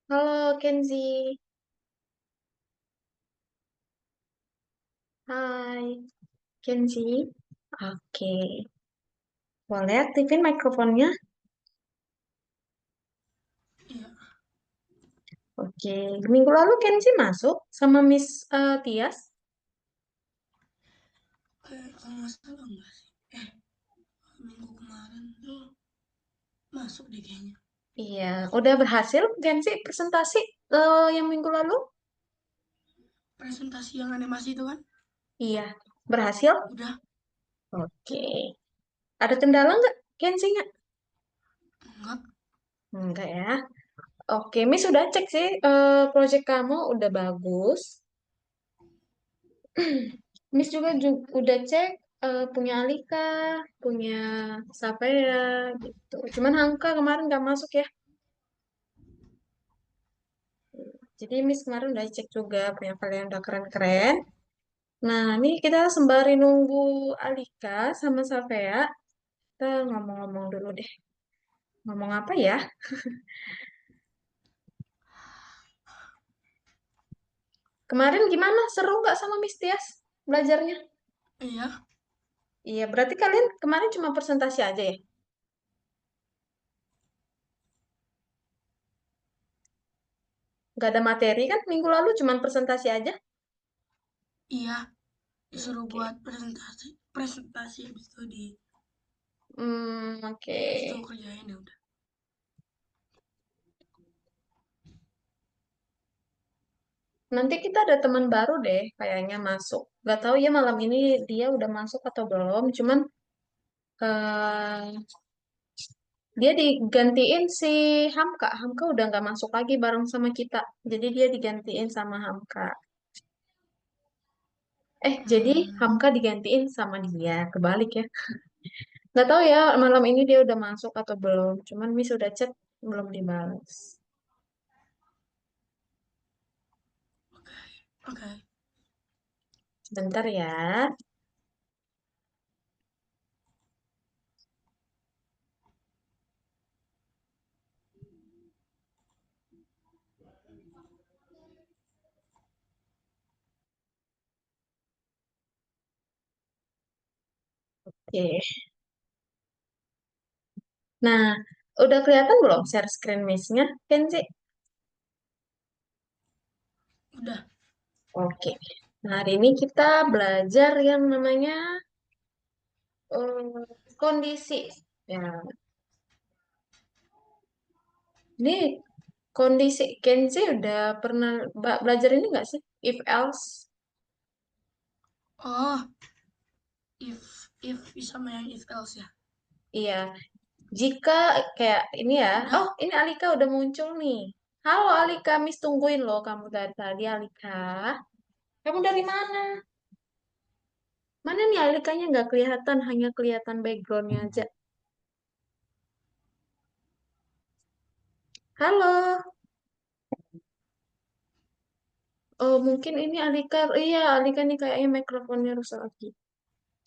Halo Kenzi, hai Kenzi. Oke, boleh aktifin mikrofonnya? Iya, Oke, minggu lalu Kenzi masuk sama Miss Tias? kayak kalau nggak salah nggak sih? Minggu kemarin tuh masuk deh kayaknya. Iya, udah berhasil Kenzi presentasi yang minggu lalu? Presentasi yang animasi itu kan? Iya, berhasil? Udah, Oke, ada kendala nggak Kenzi nggak? enggak. Enggak ya. Oke, Miss udah cek sih, project kamu udah bagus. Miss juga udah cek punya Alika, punya Sapea gitu. Cuman Hamka kemarin nggak masuk ya. Jadi Miss kemarin udah cek juga punya kalian udah keren-keren. Nah, ini kita sembari nunggu Alika sama Sapea. Kita ngomong-ngomong dulu deh. Ngomong apa ya? Kemarin gimana? Seru nggak sama Miss Tias belajarnya? Iya, Iya, berarti kalian kemarin cuma presentasi aja ya? Nggak ada materi kan? Minggu lalu cuma presentasi aja? iya. Disuruh Oke. buat presentasi, presentasi habis itu Oke. habis itu kerjain ya udah. Nanti kita ada teman baru deh, kayaknya masuk. Gak tahu ya malam ini dia udah masuk atau belum. Cuman eh, dia digantiin si Hamka. Hamka udah nggak masuk lagi bareng sama kita. Jadi dia digantiin sama Hamka. Jadi Hmm, Hamka digantiin sama dia. Kebalik ya. Gak tahu ya malam ini dia udah masuk atau belum. Cuman Miss udah chat belum dibalas. oke. Sebentar ya. Oke. Nah, udah kelihatan belum share screen Miss-nya, Kenzi? Udah. Oke. Nah, hari ini kita belajar yang namanya kondisi. Ya, ini kondisi. Kenzi udah pernah belajar ini nggak sih? If else. Oh, if sama yang if else ya. Iya. Jika kayak ini ya. Oh, Udah. ini Alika udah muncul nih. Halo Alika, Miss tungguin loh kamu dari tadi Alika. Kamu dari mana? Mana nih Alikanya nggak kelihatan, hanya kelihatan backgroundnya aja. Halo. Oh, mungkin ini Alika. Iya, Alika nih kayaknya mikrofonnya rusak lagi.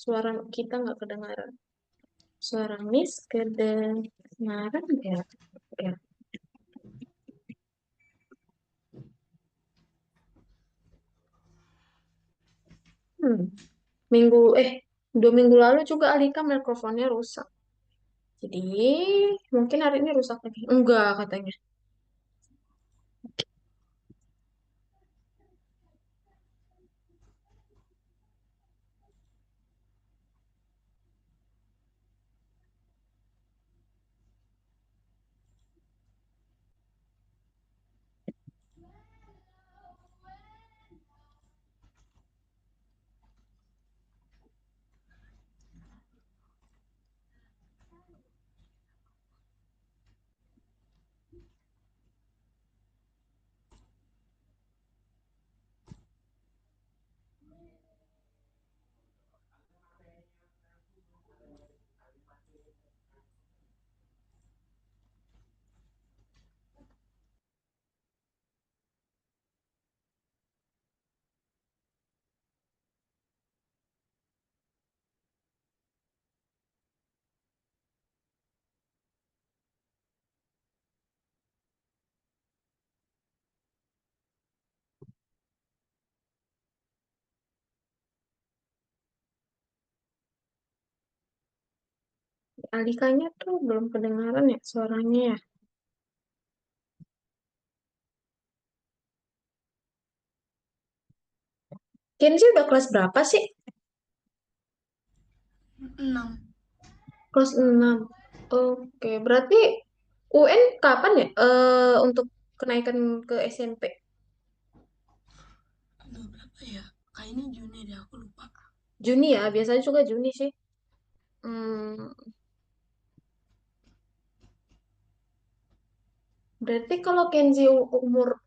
Suara kita nggak kedengaran. Suara Miss kedengaran nggak? Ya. Hmm. Minggu, 2 minggu lalu juga Alika mikrofonnya rusak. Jadi mungkin hari ini rusak lagi. Enggak katanya. Alikanya tuh belum kedengaran ya suaranya ya. Kenzi udah kelas berapa sih? 6. Kelas 6. Oke, berarti UN kapan ya? Untuk kenaikan ke SMP? Aduh, berapa ya? Kayaknya Juni deh, aku lupa. Juni ya, biasanya juga Juni sih. Hmm, berarti kalau Kenzi umur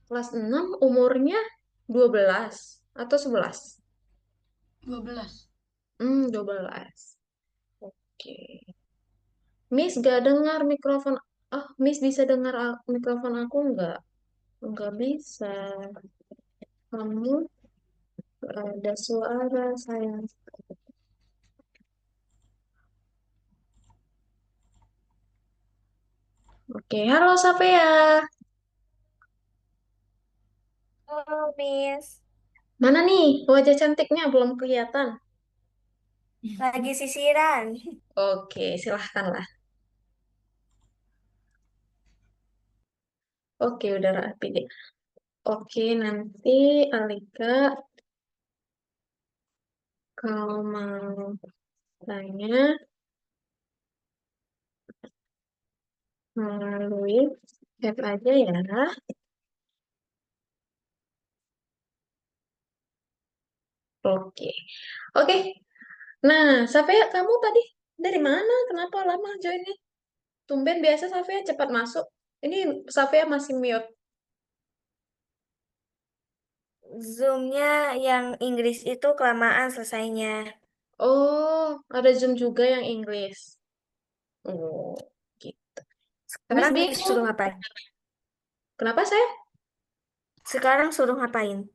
kelas 6 umurnya 12 atau 11? 12. 12. Oke. Miss gak dengar mikrofon. Oh, Miss bisa dengar mikrofon aku nggak? Nggak bisa. Kamu ada suara sayang. Oke, halo Sapea. Halo, Miss. Mana nih wajah cantiknya belum kelihatan? Lagi sisiran. Oke, silahkanlah. Oke, udah rapi deh. Oke, nanti Alika kalau mau tanya melalui chat aja ya. Oke. Oke. Nah, Safia, kamu tadi dari mana? Kenapa lama joinnya? Tumben biasa Safia cepat masuk. Ini Safia masih mute. Zoom-nya yang Inggris itu kelamaan selesainya. Oh, ada Zoom juga yang Inggris. Oh, gitu. Miss Sekarang bingung. disuruh ngapain? Kenapa saya? Sekarang suruh ngapain?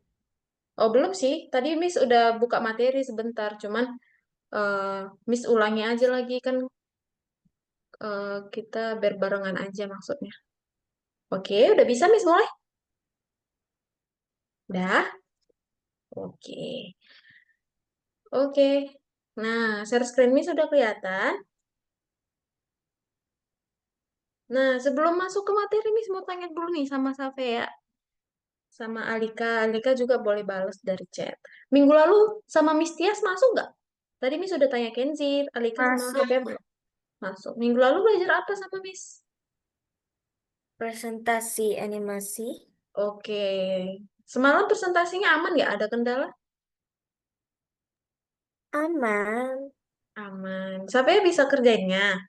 Oh, belum sih. Tadi Miss udah buka materi sebentar. Cuman eh, Miss ulangi aja lagi kan kita berbarengan aja maksudnya. Oke, udah bisa Miss mulai? Udah? Oke. Oke. Nah, share screen Miss sudah kelihatan. Nah, sebelum masuk ke materi, Miss mau tanya dulu nih sama Safea, sama Alika. Alika juga boleh balas dari chat. Minggu lalu sama Miss Tias masuk nggak? Tadi Miss sudah tanya Kenzi, Alika sama Masuk Safea belum masuk. Minggu lalu belajar apa sama Miss? presentasi animasi. Oke. Semalam presentasinya aman nggak? Ada kendala? Aman. Aman. Safea bisa kerjainnya?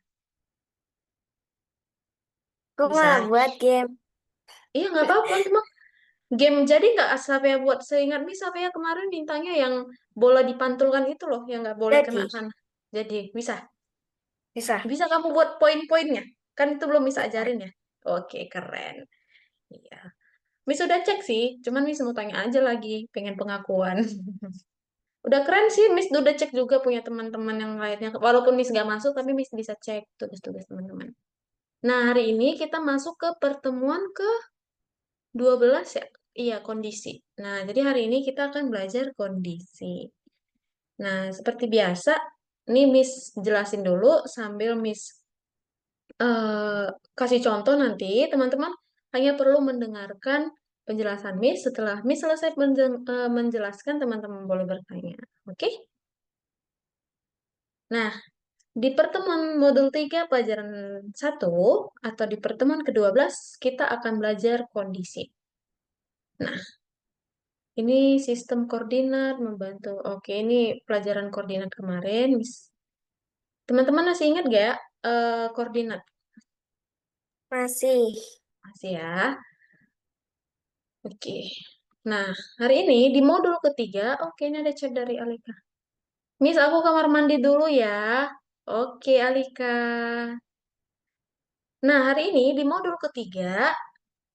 Gue malah Bisa. buat game. Iya, nggak apa-apa. Cuma game jadi nggak Safea buat seingat Miss Safea kemarin mintanya yang bola dipantulkan itu loh, yang nggak boleh kena Jadi, sana. Jadi bisa. bisa. Bisa kamu buat poin-poinnya? Kan itu belum bisa Bisa. ajarin ya? Oke, keren. Iya. Miss udah cek sih, cuman Miss mau tanya aja lagi, pengen pengakuan. Udah keren sih, Miss udah cek juga punya teman-teman yang lainnya. Walaupun Miss gak masuk, tapi Miss bisa cek tugas-tugas teman-teman. Nah, hari ini kita masuk ke pertemuan ke-12 ya? Iya, kondisi. Nah, jadi hari ini kita akan belajar kondisi. Nah, seperti biasa, ini Miss jelasin dulu sambil Miss eh, kasih contoh nanti, teman-teman hanya perlu mendengarkan penjelasan Miss. Setelah Miss selesai menjelaskan, teman-teman boleh bertanya. Oke? Nah, di pertemuan modul 3 pelajaran 1 atau di pertemuan ke-12 kita akan belajar kondisi. Nah, ini sistem koordinat membantu. Oke, ini pelajaran koordinat kemarin, Miss. Teman-teman masih ingat gak ya koordinat? Masih. Masih ya. Oke. Nah, hari ini di modul ketiga, oke ini ada chat dari Alika. Miss, aku kamar mandi dulu ya. Oke, Alika. Nah, hari ini di modul ketiga,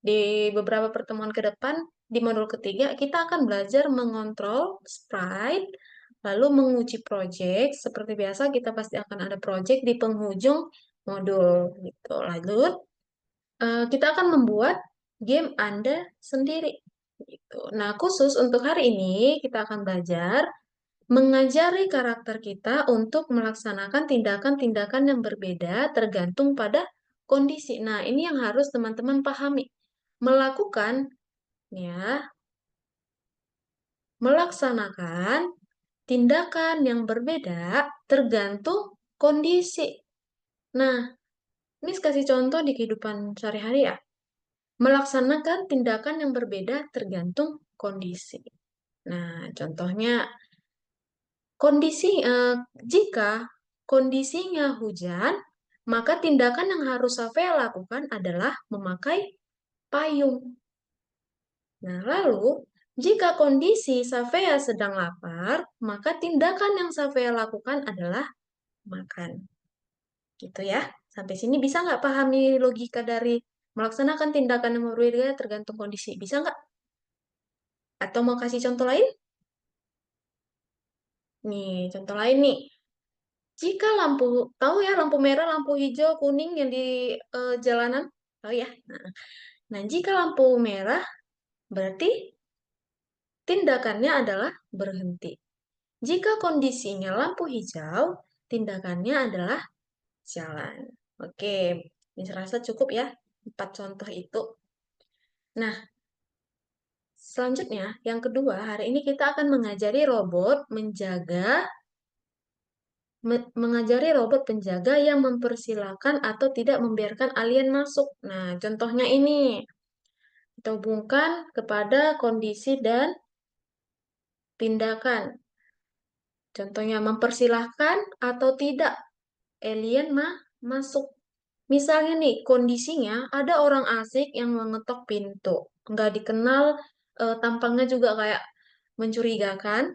di beberapa pertemuan ke depan, di modul ketiga, kita akan belajar mengontrol sprite, lalu menguji project. Seperti biasa, kita pasti akan ada project di penghujung modul. Gitu. Lalu, kita akan membuat game Anda sendiri. Gitu. Nah, khusus untuk hari ini kita akan belajar mengajari karakter kita untuk melaksanakan tindakan-tindakan yang berbeda tergantung pada kondisi. Nah, ini yang harus teman-teman pahami. Melakukan, ya, melaksanakan tindakan yang berbeda tergantung kondisi. Nah, Miss kasih contoh di kehidupan sehari-hari ya. Melaksanakan tindakan yang berbeda tergantung kondisi. Nah, contohnya jika kondisinya hujan, maka tindakan yang harus Safea lakukan adalah memakai payung. Nah, lalu jika kondisi Safea sedang lapar, maka tindakan yang Safea lakukan adalah makan. Gitu ya. Sampai sini bisa nggak pahami logika dari melaksanakan tindakan yang berbeda tergantung kondisi? Bisa nggak? Atau mau kasih contoh lain? Nih, contoh lain nih. Jika lampu, tahu ya lampu merah, lampu hijau, kuning yang di jalanan? Tahu ya? Nah, jika lampu merah, berarti tindakannya adalah berhenti. Jika kondisinya lampu hijau, tindakannya adalah jalan. Oke, ini serasa cukup ya, 4 contoh itu. Nah, selanjutnya, yang kedua, hari ini kita akan mengajari robot penjaga yang mempersilahkan atau tidak membiarkan alien masuk. Nah, contohnya ini. Kita hubungkan kepada kondisi dan tindakan. Contohnya mempersilahkan atau tidak alien masuk. Misalnya nih, kondisinya ada orang asing yang mengetok pintu. Nggak dikenal, tampangnya juga kayak mencurigakan.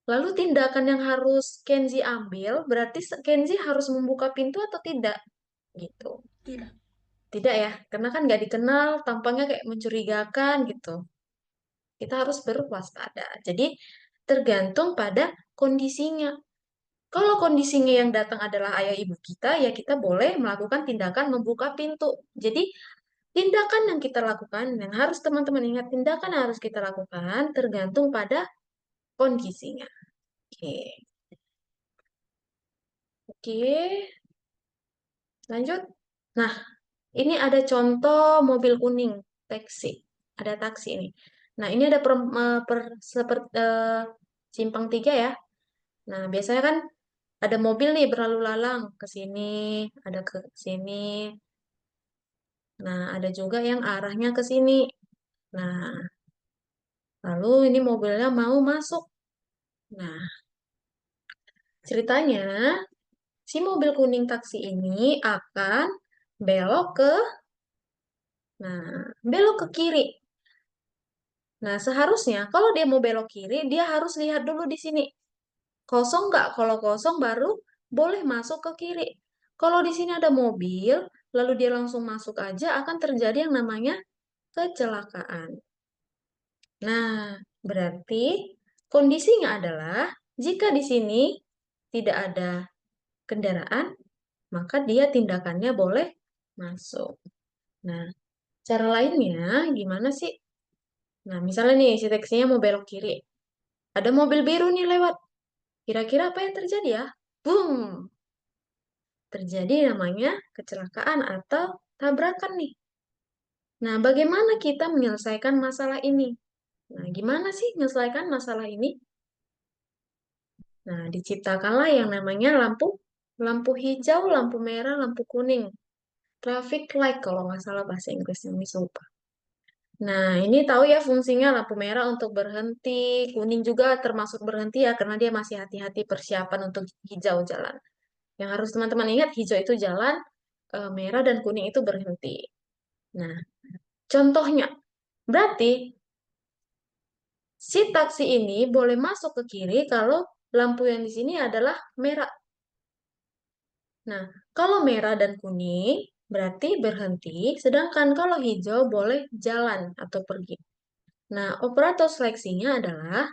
Lalu tindakan yang harus Kenzi ambil, berarti Kenzi harus membuka pintu atau tidak? Gitu. Tidak. Tidak ya, karena kan nggak dikenal, tampangnya kayak mencurigakan gitu. Kita harus berwaspada. Jadi tergantung pada kondisinya. Kalau kondisinya yang datang adalah ayah ibu kita, ya kita boleh melakukan tindakan membuka pintu. Jadi tindakan yang kita lakukan, yang harus teman-teman ingat, tindakan yang harus kita lakukan tergantung pada kondisinya. Oke. Oke, lanjut. Nah, ini ada contoh mobil kuning, taksi. Ada taksi ini. Nah, ini ada seperti simpang tiga ya. Nah, biasanya kan ada mobil nih berlalu lalang ke sini, ada ke sini. Nah, ada juga yang arahnya ke sini. Nah, lalu ini mobilnya mau masuk. Nah, ceritanya si mobil kuning taksi ini akan belok ke, belok ke kiri. Nah, seharusnya kalau dia mau belok kiri, dia harus lihat dulu di sini. Kosong nggak? Kalau kosong baru boleh masuk ke kiri. Kalau di sini ada mobil, lalu dia langsung masuk aja, akan terjadi yang namanya kecelakaan. Nah, berarti kondisinya adalah jika di sini tidak ada kendaraan, maka dia tindakannya boleh masuk. Nah, cara lainnya gimana sih? Nah, misalnya nih si taksinya mau belok kiri. Ada mobil biru nih lewat. Kira-kira apa yang terjadi ya? Boom! Terjadi namanya kecelakaan atau tabrakan nih. Nah, bagaimana kita menyelesaikan masalah ini? Nah, gimana sih menyelesaikan masalah ini? Nah, diciptakanlah yang namanya lampu hijau, lampu merah, lampu kuning. Traffic light kalau nggak salah bahasa Inggrisnya, Miss lupa. Nah, ini tahu ya fungsinya lampu merah untuk berhenti, kuning juga termasuk berhenti ya, karena dia masih hati-hati persiapan untuk hijau jalan. Yang harus teman-teman ingat, hijau itu jalan, merah dan kuning itu berhenti. Nah, contohnya, berarti si taksi ini boleh masuk ke kiri kalau lampu yang di sini adalah merah. Nah, kalau merah dan kuning berarti berhenti, sedangkan kalau hijau boleh jalan atau pergi. Nah, operator seleksinya adalah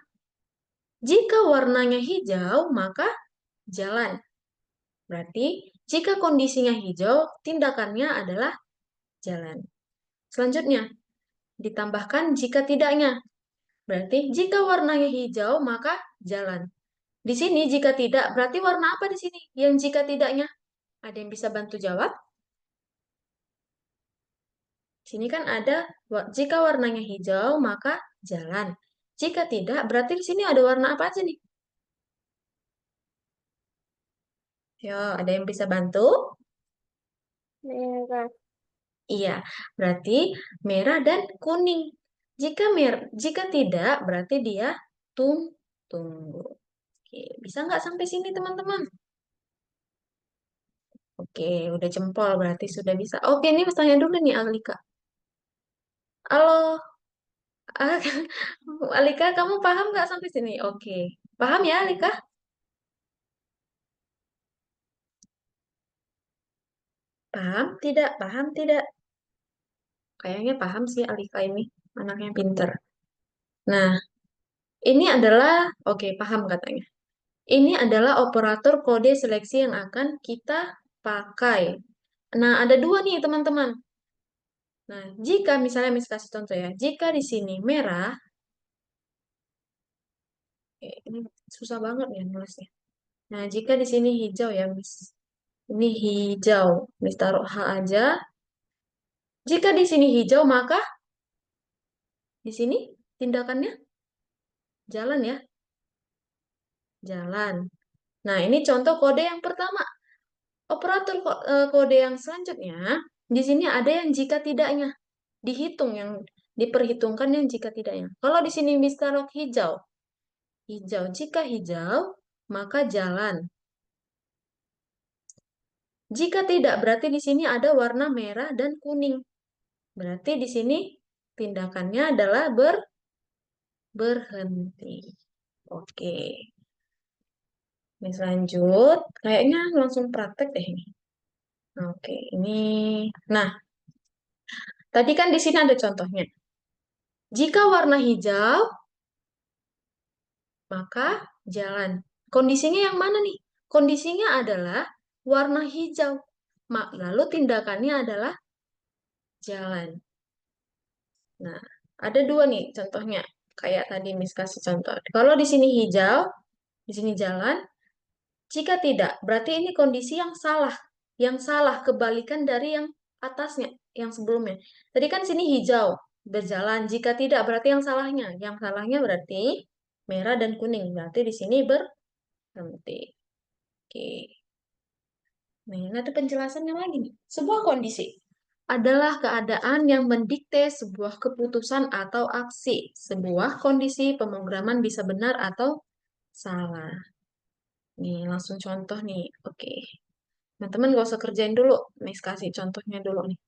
jika warnanya hijau, maka jalan. Berarti jika kondisinya hijau, tindakannya adalah jalan. Selanjutnya, ditambahkan jika tidaknya. Berarti jika warnanya hijau, maka jalan. Di sini jika tidak, berarti warna apa di sini? Yang jika tidaknya? Ada yang bisa bantu jawab? Sini kan ada, jika warnanya hijau, maka jalan. Jika tidak, berarti di sini ada warna apa aja nih? Yo, ada yang bisa bantu? Merah. Iya, berarti merah dan kuning. Jika tidak, berarti dia tunggu. Oke, bisa nggak sampai sini teman-teman? Oke, udah jempol berarti sudah bisa. Oke, ini tanya dulu nih Alika. Halo, ah, Alika, kamu paham nggak sampai sini? Oke, paham ya Alika? Paham tidak? Paham tidak? Kayaknya paham sih Alika ini, anaknya pinter. Nah, ini adalah, oke, paham katanya. Ini adalah operator kode seleksi yang akan kita pakai. Nah, ada dua nih teman-teman. Nah, jika misalnya Miss kasih contoh ya, jika di sini merah, ini susah banget ya nulisnya. Nah, jika di sini hijau ya, Miss. Ini hijau. Miss taruh H aja. Jika di sini hijau, maka di sini tindakannya jalan ya, jalan. Nah, ini contoh kode yang pertama. Operator kode yang selanjutnya, di sini ada yang jika tidaknya. Dihitung yang diperhitungkan yang jika tidaknya. Kalau di sini Miss taruh hijau. Hijau. Jika hijau, maka jalan. Jika tidak, berarti di sini ada warna merah dan kuning. Berarti di sini tindakannya adalah berhenti. Oke. Ini lanjut. Kayaknya langsung praktek deh ini. Oke, ini. Nah, tadi kan di sini ada contohnya. Jika warna hijau, maka jalan. Kondisinya yang mana nih? Kondisinya adalah warna hijau. Lalu tindakannya adalah jalan. Nah, ada dua nih contohnya. Kayak tadi Miss kasih contoh. Kalau di sini hijau, di sini jalan. Jika tidak, berarti ini kondisi yang salah. Yang salah, kebalikan dari yang atasnya, yang sebelumnya. Tadi kan sini hijau, berjalan. Jika tidak, berarti yang salahnya. Yang salahnya berarti merah dan kuning. Berarti di sini berhenti. Oke. Nah, ini ada penjelasannya lagi nih. Sebuah kondisi adalah keadaan yang mendikte sebuah keputusan atau aksi. Sebuah kondisi pemrograman bisa benar atau salah. Nih, langsung contoh nih. Oke. Teman-teman gak usah kerjain dulu. Nih, kasih contohnya dulu nih.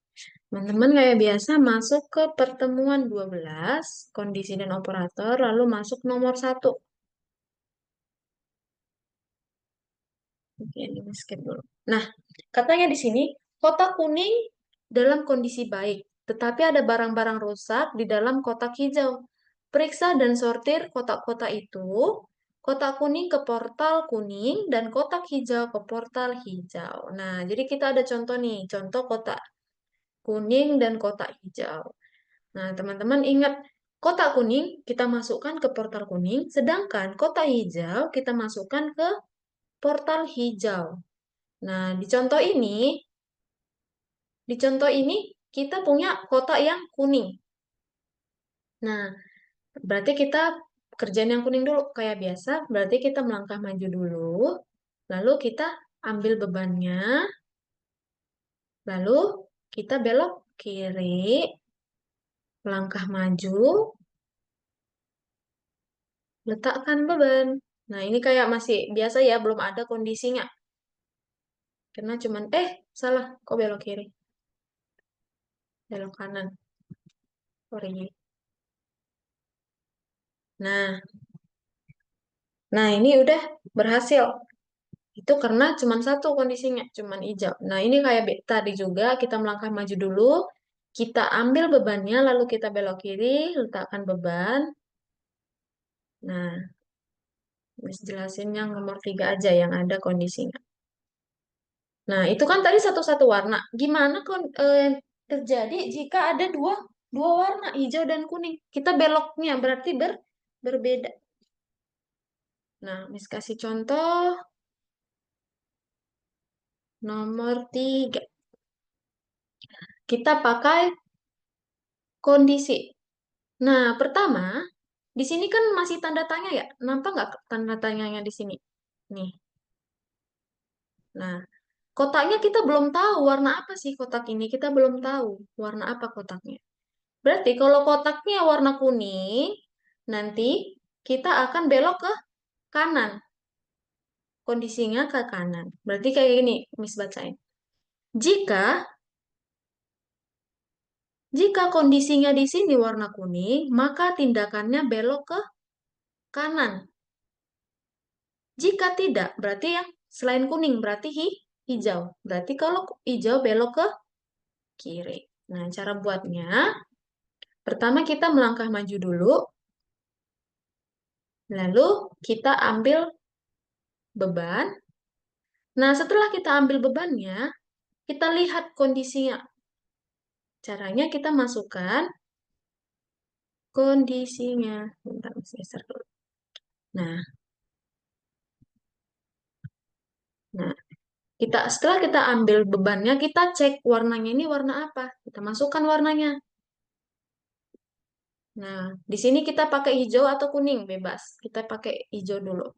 Teman-teman kayak biasa masuk ke pertemuan 12, kondisi dan operator, lalu masuk nomor 1. Oke, ini skip dulu. Nah, katanya di sini, kotak kuning dalam kondisi baik, tetapi ada barang-barang rusak di dalam kotak hijau. Periksa dan sortir kotak-kotak itu, kotak kuning ke portal kuning, dan kotak hijau ke portal hijau. Nah, jadi kita ada contoh nih, contoh kotak kuning dan kotak hijau. Nah, teman-teman ingat, kotak kuning kita masukkan ke portal kuning, sedangkan kotak hijau kita masukkan ke portal hijau. Nah, di contoh ini kita punya kotak yang kuning. Nah, berarti kita kerjaan yang kuning dulu kayak biasa, berarti kita melangkah maju dulu, lalu kita ambil bebannya, lalu kita belok kiri, langkah maju, letakkan beban. Nah, ini kayak masih biasa ya, belum ada kondisinya. Karena cuman, salah, kok belok kiri? Belok kanan. Sorry. Nah, nah ini udah berhasil. Itu karena cuman satu kondisinya, cuman hijau. Nah, ini kayak tadi juga, kita melangkah maju dulu, kita ambil bebannya, lalu kita belok kiri, letakkan beban. Nah, Miss jelasin yang nomor 3 aja, yang ada kondisinya. Nah, itu kan tadi satu-satu warna. Gimana terjadi jika ada dua warna, hijau dan kuning? Kita beloknya berarti berbeda. Nah, Miss kasih contoh nomor 3. Kita pakai kondisi. Nah, pertama, di sini kan masih tanda tanya ya. Nampak nggak tanda tanyanya di sini? Nih. Nah, kotaknya kita belum tahu warna apa sih kotak ini. Kita belum tahu warna apa kotaknya. Berarti kalau kotaknya warna kuning, nanti kita akan belok ke kanan. Kondisinya ke kanan. Berarti kayak gini, Miss bacain. Jika jika kondisinya di sini warna kuning, maka tindakannya belok ke kanan. Jika tidak, berarti yang selain kuning berarti hijau. Berarti kalau hijau belok ke kiri. Nah, cara buatnya, pertama kita melangkah maju dulu, lalu kita ambil beban. Nah, setelah kita ambil bebannya, kita lihat kondisinya. Caranya kita masukkan kondisinya. Bentar, geser dulu. Nah, nah, setelah kita ambil bebannya, kita cek warnanya ini warna apa. Kita masukkan warnanya. Nah, di sini kita pakai hijau atau kuning, bebas. Kita pakai hijau dulu.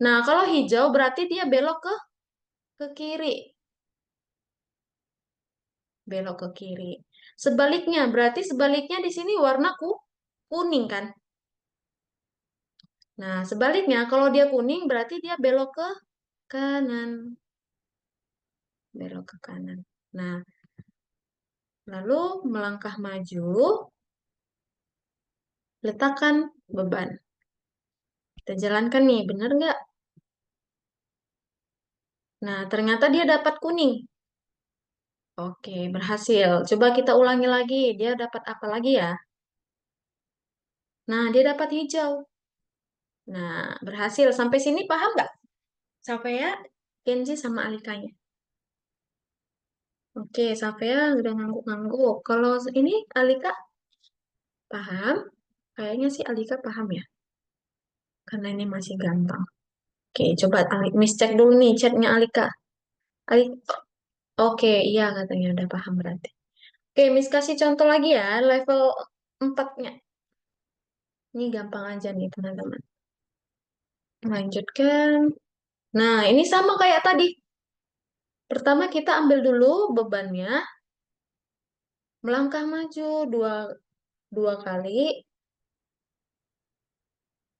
Nah, kalau hijau berarti dia belok ke kiri. Belok ke kiri. Sebaliknya, berarti sebaliknya di sini warna kuning kan? Nah, sebaliknya kalau dia kuning berarti dia belok ke kanan. Belok ke kanan. Nah, lalu melangkah maju, letakkan beban. Kita jalankan nih, bener nggak? Nah, ternyata dia dapat kuning. Oke, berhasil. Coba kita ulangi lagi. Dia dapat apa lagi ya? Nah, dia dapat hijau. Nah, berhasil. Sampai sini paham nggak? Sampai ya, Kenzi sama Alikanya. Oke, sampai ya udah ngangguk-ngangguk. Kalau ini Alika paham? Kayaknya sih Alika paham ya. Karena ini masih gampang. Oke, coba Miss cek dulu nih chatnya Alika. Alik, oke, iya katanya udah paham berarti. Oke, Miss kasih contoh lagi ya, level 4-nya. Ini gampang aja nih, teman-teman. Lanjutkan. Nah, ini sama kayak tadi. Pertama kita ambil dulu bebannya, melangkah maju dua kali.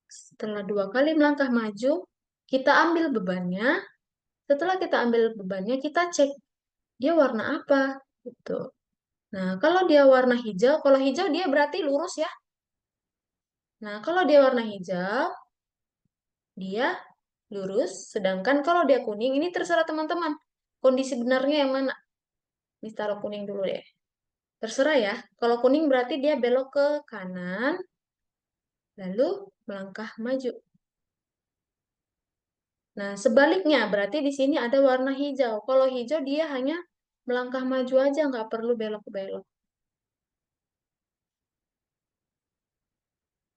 Setelah 2 kali melangkah maju, kita ambil bebannya. Setelah kita ambil bebannya, kita cek dia warna apa. Gitu. Nah, kalau dia warna hijau, kalau hijau dia berarti lurus ya. Nah, kalau dia warna hijau, dia lurus. Sedangkan kalau dia kuning, ini terserah teman-teman. Kondisi benarnya yang mana? Ini taruh kuning dulu deh. Terserah ya. Kalau kuning berarti dia belok ke kanan, lalu melangkah maju. Nah, sebaliknya berarti di sini ada warna hijau. Kalau hijau dia hanya melangkah maju aja, nggak perlu belok-belok.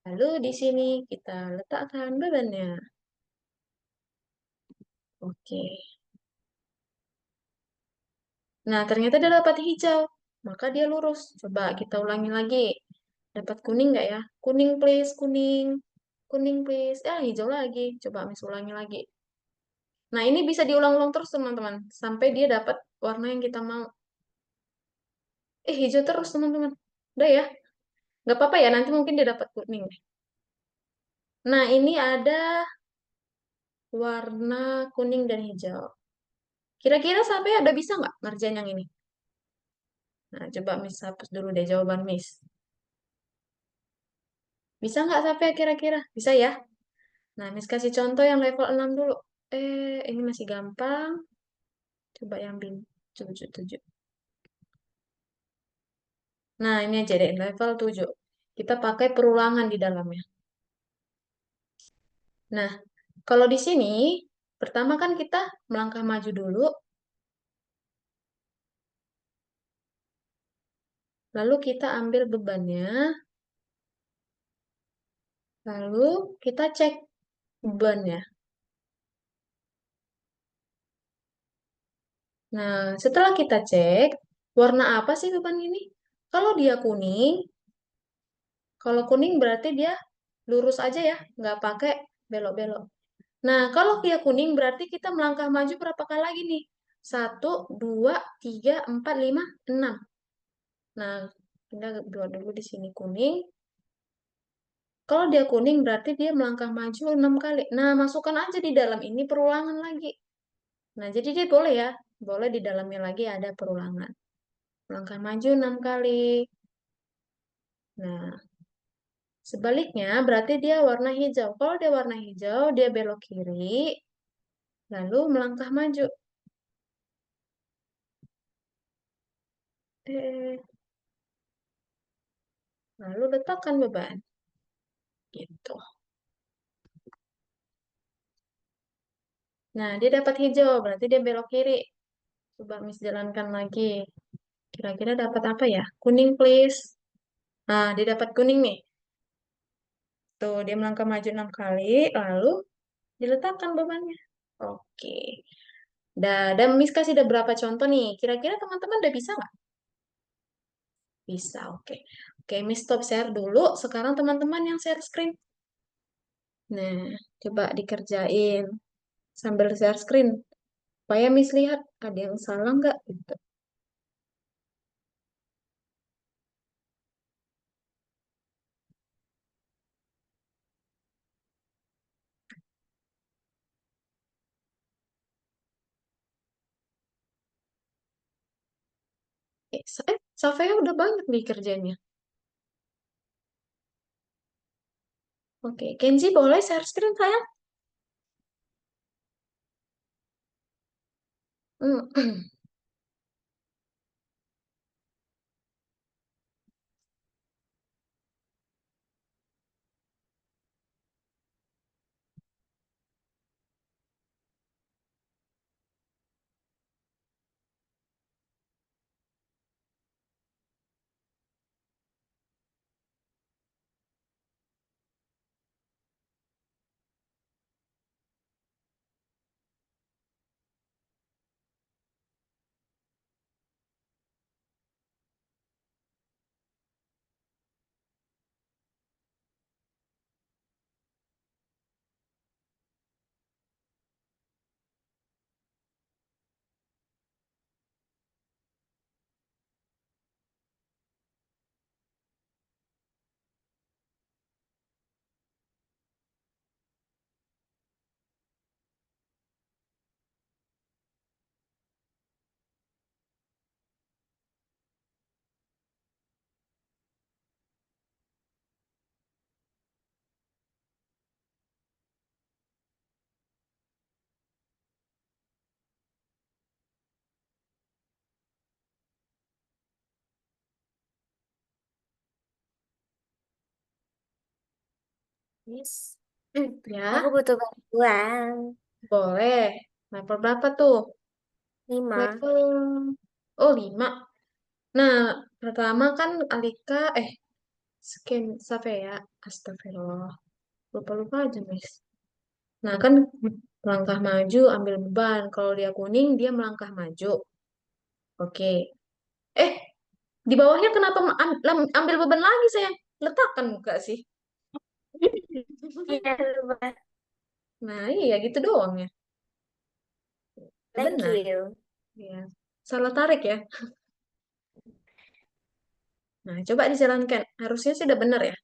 Lalu di sini kita letakkan bebannya. Oke. Nah, ternyata dia dapat hijau. Maka dia lurus. Coba kita ulangi lagi. Dapat kuning nggak ya? Kuning please, kuning. Kuning please. Hijau lagi. Coba Miss ulangi lagi. Nah, ini bisa diulang-ulang terus teman-teman. Sampai dia dapat warna yang kita mau. Hijau terus teman-teman. Udah ya. Nggak apa-apa ya, nanti mungkin dia dapat kuning. Nah, ini ada warna kuning dan hijau. Kira-kira sampai ada bisa nggak ngerjain yang ini? Nah, coba Miss hapus dulu deh jawaban Miss. Bisa nggak sampai kira-kira? Bisa ya? Nah, Miss kasih contoh yang level 6 dulu. Ini masih gampang. Coba yang 7. Nah, ini aja deh, level 7. Kita pakai perulangan di dalamnya. Nah, kalau di sini, pertama kan kita melangkah maju dulu, lalu kita ambil bebannya, lalu kita cek bebannya. Nah, setelah kita cek, warna apa sih beban ini? Kalau dia kuning, kalau kuning berarti dia lurus aja ya, nggak pakai belok-belok. Nah, kalau dia kuning berarti kita melangkah maju berapa kali lagi nih? Satu, dua, tiga, empat, lima, enam. Nah, kita buat dulu di sini kuning. Kalau dia kuning berarti dia melangkah maju 6 kali. Nah, masukkan aja di dalam ini perulangan lagi. Nah, jadi dia boleh ya, boleh di dalamnya lagi ada perulangan. Melangkah maju 6 kali. Nah, sebaliknya berarti dia warna hijau. Kalau dia warna hijau, dia belok kiri, lalu melangkah maju. Eh, lalu letakkan beban. Gitu. Nah, dia dapat hijau, berarti dia belok kiri. Coba Miss jalankan lagi. Kira-kira dapat apa ya? Kuning, please. Nah, dia dapat kuning nih. Tuh, dia melangkah maju 6 kali, lalu diletakkan bebannya. Oke. Dan Miss kasih ada berapa contoh nih? Kira-kira teman-teman udah bisa nggak? Bisa, oke. Oke, Miss stop share dulu. Sekarang teman-teman yang share screen. Nah, coba dikerjain sambil share screen. Supaya Miss lihat ada yang salah nggak gitu. Safea udah banyak nih kerjanya. Oke, Kenzi boleh share screen sayang? Hmm. Miss, aku Ya, butuh bantuan. boleh. Level berapa tuh? 5. Level, oh 5. Nah, pertama kan Alika, scan Safea. Astagfirullah. Lupa-lupa aja, Miss. Nah, kan melangkah maju, ambil beban. Kalau dia kuning, dia melangkah maju. Oke. Eh, di bawahnya kenapa ambil beban lagi, sayang? Letakkan muka sih. Iya, lupa. Nah, iya gitu doang ya. Thank Benar. you. Ya. Salah tarik ya. Nah, coba dijalankan. Harusnya sih udah benar ya.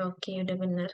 Oke, udah benar.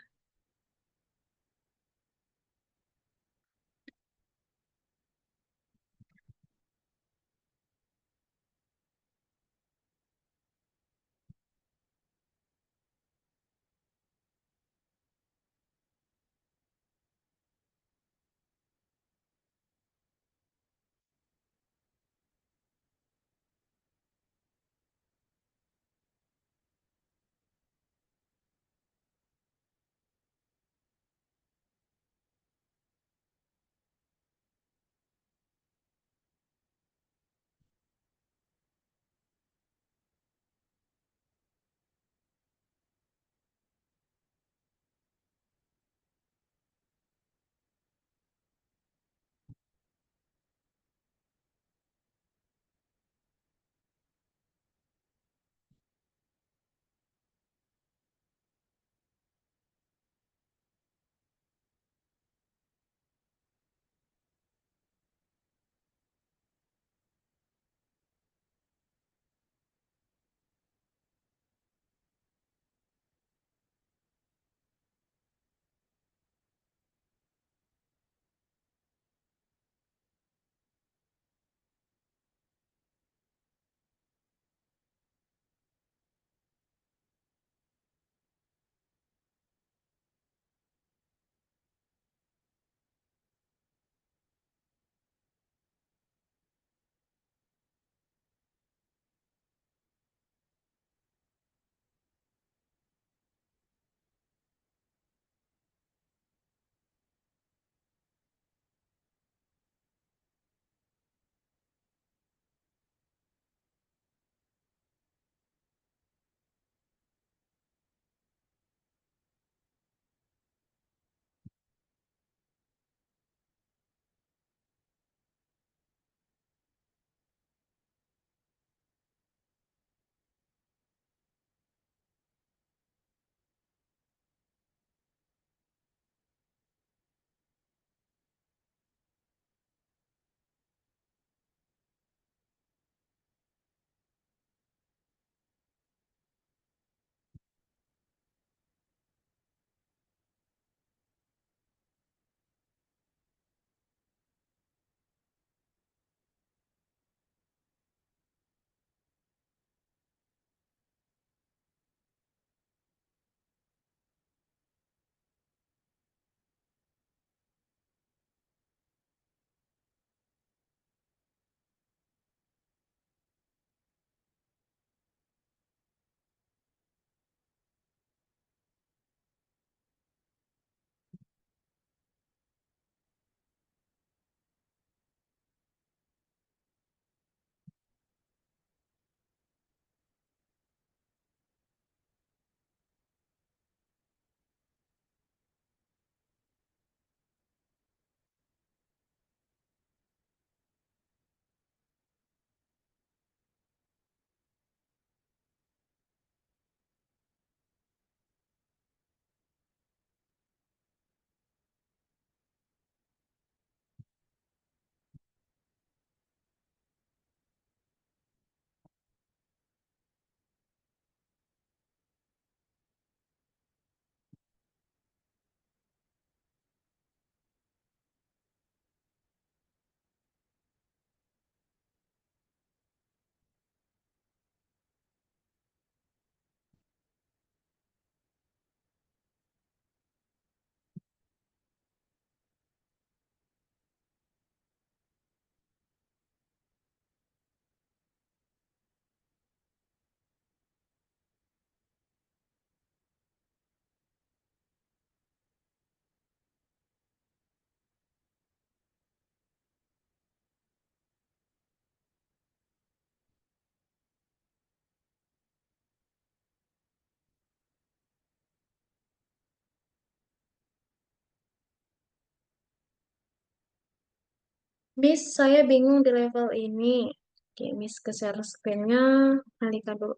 Miss, saya bingung di level ini. Oke, Miss ke share screen-nya. Alika dulu.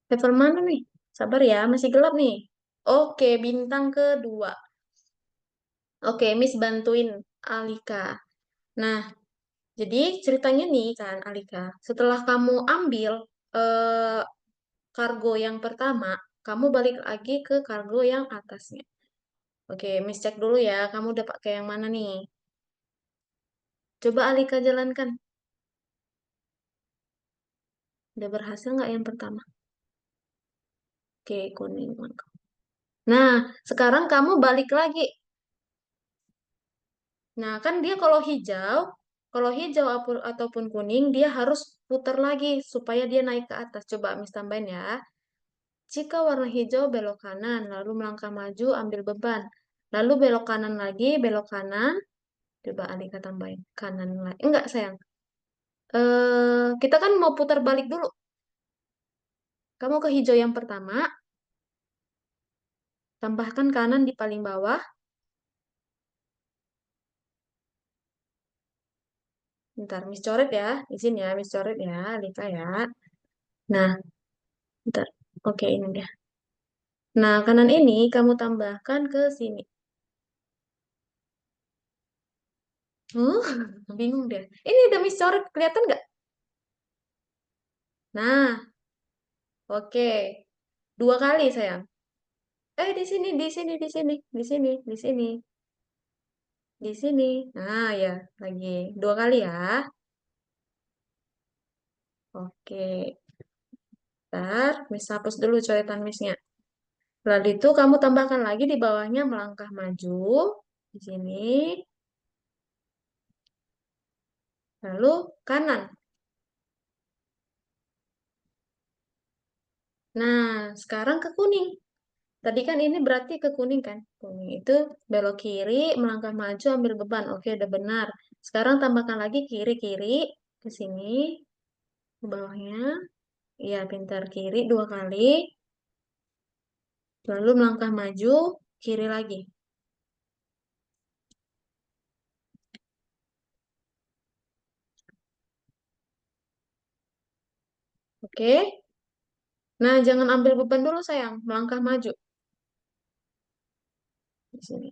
Level mana nih? Sabar ya, masih gelap nih. Oke, bintang kedua. Oke, Miss bantuin Alika. Nah, jadi ceritanya nih kan, Alika. Setelah kamu ambil eh, kargo yang pertama, kamu balik lagi ke kargo yang atasnya. Oke, Miss cek dulu ya, kamu udah pakai yang mana nih? Coba Alika jalankan. Udah berhasil nggak yang pertama? Oke, kuning. Mantap. Nah, sekarang kamu balik lagi. Nah, kan dia kalau hijau ataupun kuning, dia harus putar lagi supaya dia naik ke atas. Coba Miss tambahin ya. Jika warna hijau, belok kanan, lalu melangkah maju, ambil beban. Lalu belok kanan lagi, belok kanan. Coba Alika tambahin. Kanan lagi. Enggak, sayang. Kita kan mau putar balik dulu. Kamu ke hijau yang pertama, tambahkan kanan di paling bawah. Bentar, Miss coret ya. Izin ya, Miss coret ya, Alika ya. Nah, bentar. Oke, ini dia. Nah, kanan ini kamu tambahkan ke sini. Huh, bingung deh. Ini udah Miss coret, kelihatan nggak? Nah, oke. Dua kali, sayang. Di sini, di sini, di sini, di sini, di sini, di sini. Nah, ya, lagi. Dua kali ya. Oke. Ntar, Miss hapus dulu coretan Missnya. Lalu itu kamu tambahkan lagi di bawahnya melangkah maju. Di sini. Lalu kanan. Nah, sekarang ke kuning. Tadi kan ini berarti ke kuning kan? Kuning itu belok kiri, melangkah maju, ambil beban. Oke, udah benar. Sekarang tambahkan lagi kiri-kiri ke sini, ke bawahnya. Iya, pintar kiri dua kali. Lalu melangkah maju, kiri lagi. Oke. Nah, jangan ambil beban dulu sayang. Melangkah maju. Di sini.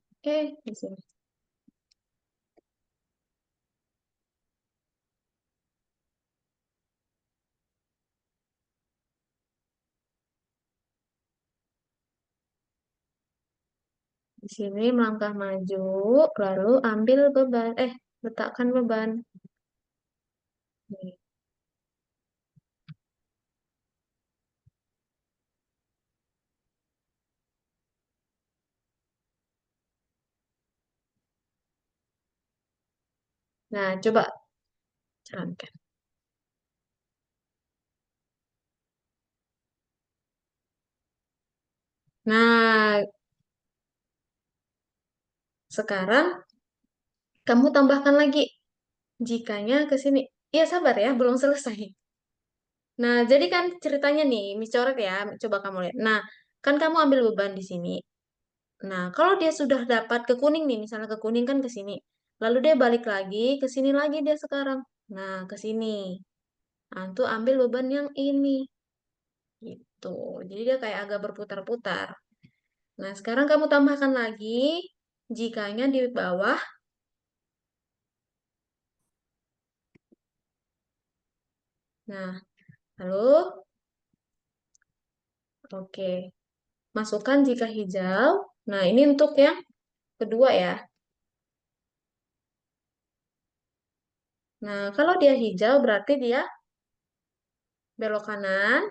Di sini. Di sini melangkah maju, lalu ambil beban. Letakkan beban. Nih. Nah, coba jalankan. Nah, sekarang kamu tambahkan lagi jikanya ke sini. Iya, sabar ya, belum selesai. Nah, jadi kan ceritanya nih, micoret ya, coba kamu lihat. Nah, kan kamu ambil beban di sini. Nah, kalau dia sudah dapat ke kuning nih, misalnya ke kuning kan ke sini. Lalu dia balik lagi, ke sini lagi dia sekarang. Nah, ke sini. Nah, tuh ambil beban yang ini. Gitu. Jadi dia kayak agak berputar-putar. Nah, sekarang kamu tambahkan lagi jikanya di bawah. Nah, lalu oke. Masukkan jika hijau. Nah, ini untuk yang kedua ya. Nah, kalau dia hijau berarti dia belok kanan,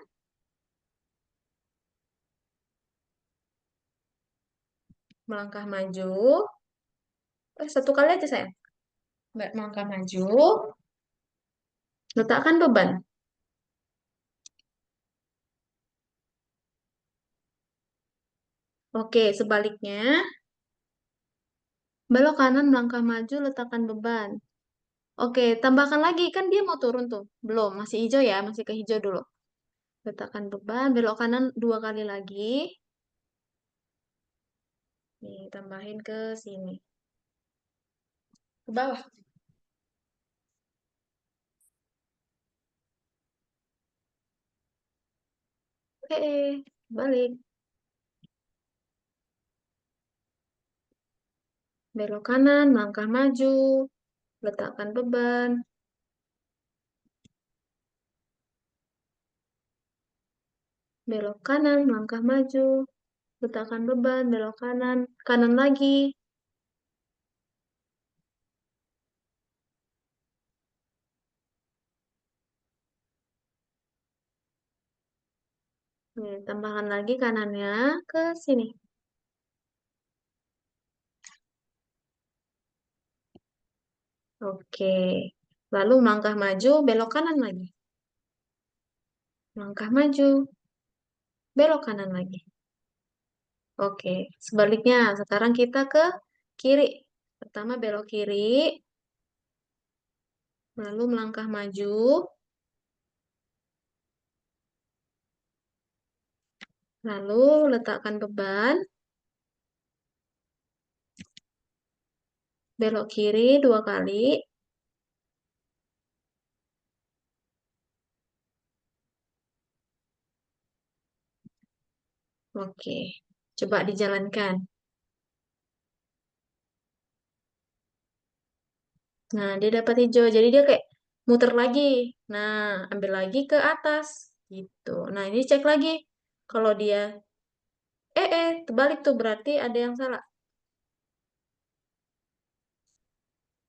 melangkah maju. Satu kali aja saya. Melangkah maju, letakkan beban. Oke, sebaliknya, belok kanan, melangkah maju, letakkan beban. Oke, tambahkan lagi. Kan dia mau turun tuh. Belum, masih hijau ya, masih ke hijau dulu. Letakkan beban, belok kanan dua kali lagi. Nih, tambahin ke sini. Ke bawah. balik. Belok kanan, langkah maju, letakkan beban. Belok kanan, langkah maju, letakkan beban, belok kanan, kanan lagi. Nih, tambahkan lagi kanannya ke sini. Oke. Lalu langkah maju, belok kanan lagi. Langkah maju, belok kanan lagi. Oke, sebaliknya. Sekarang kita ke kiri. Pertama belok kiri, lalu melangkah maju, lalu letakkan beban, belok kiri 2 kali. Oke, coba dijalankan. Nah, dia dapat hijau. Jadi dia kayak muter lagi. Nah, ambil lagi ke atas. Gitu. Nah, ini cek lagi. Kalau dia, terbalik tuh berarti ada yang salah.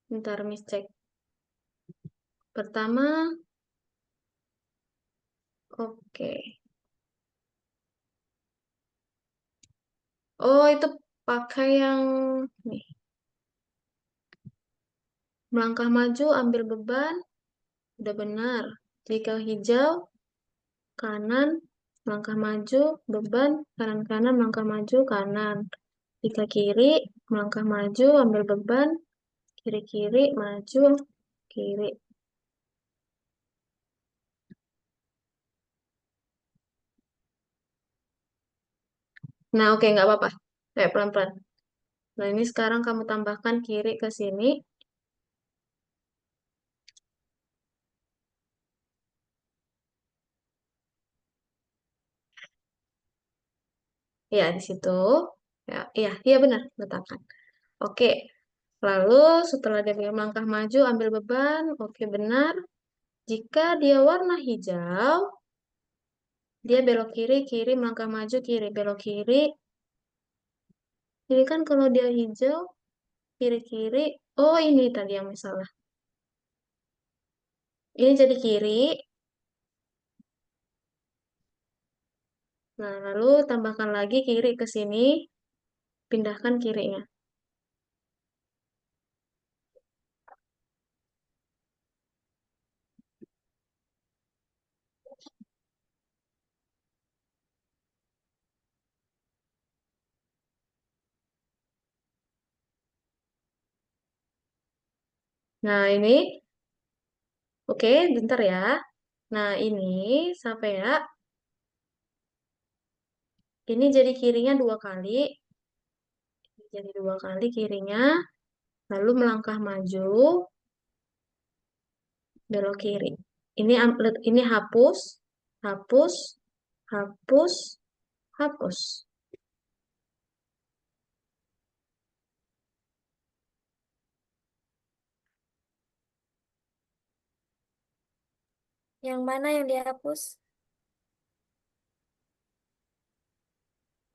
Ntar Miss cek. Pertama, oke. Oh, itu pakai yang nih. Melangkah maju, ambil beban. Udah benar. Jika hijau, kanan, langkah maju, beban, kanan-kanan, langkah maju, kanan. Jika kiri, melangkah maju, ambil beban, kiri-kiri, maju, kiri. Nah, oke, nggak apa-apa. Kayak pelan-pelan. Nah, ini sekarang kamu tambahkan kiri ke sini. Ya, di situ. Ya, iya benar, letakkan. Oke, lalu setelah dia melangkah maju, ambil beban. Oke, benar. Jika dia warna hijau, dia belok kiri, kiri, melangkah maju, kiri, belok kiri. Ini kan kalau dia hijau, kiri-kiri. Oh, ini tadi yang salah. Ini jadi kiri. Nah, lalu tambahkan lagi kiri ke sini. Pindahkan kirinya. Nah, ini. Oke, bentar ya. Nah, ini sampai ya. Ini jadi kirinya 2 kali. Jadi 2 kali kirinya. Lalu melangkah maju, belok kiri. Ini hapus, hapus, hapus, hapus. Yang mana yang dihapus?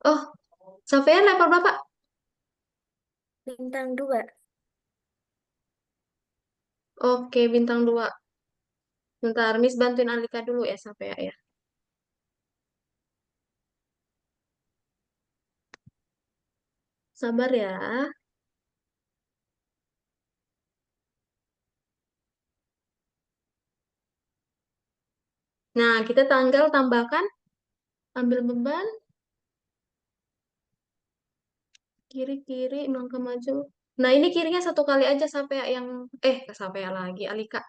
Oh, sampean level berapa? Bintang 2. Oke, bintang 2. Bentar, Miss bantuin Alika dulu ya, sampai ya. Sabar ya. Nah, kita tanggal tambahkan, ambil beban, kiri-kiri, melangkah maju. Nah, ini kirinya 1 kali aja sampai yang, sampai lagi, Alika.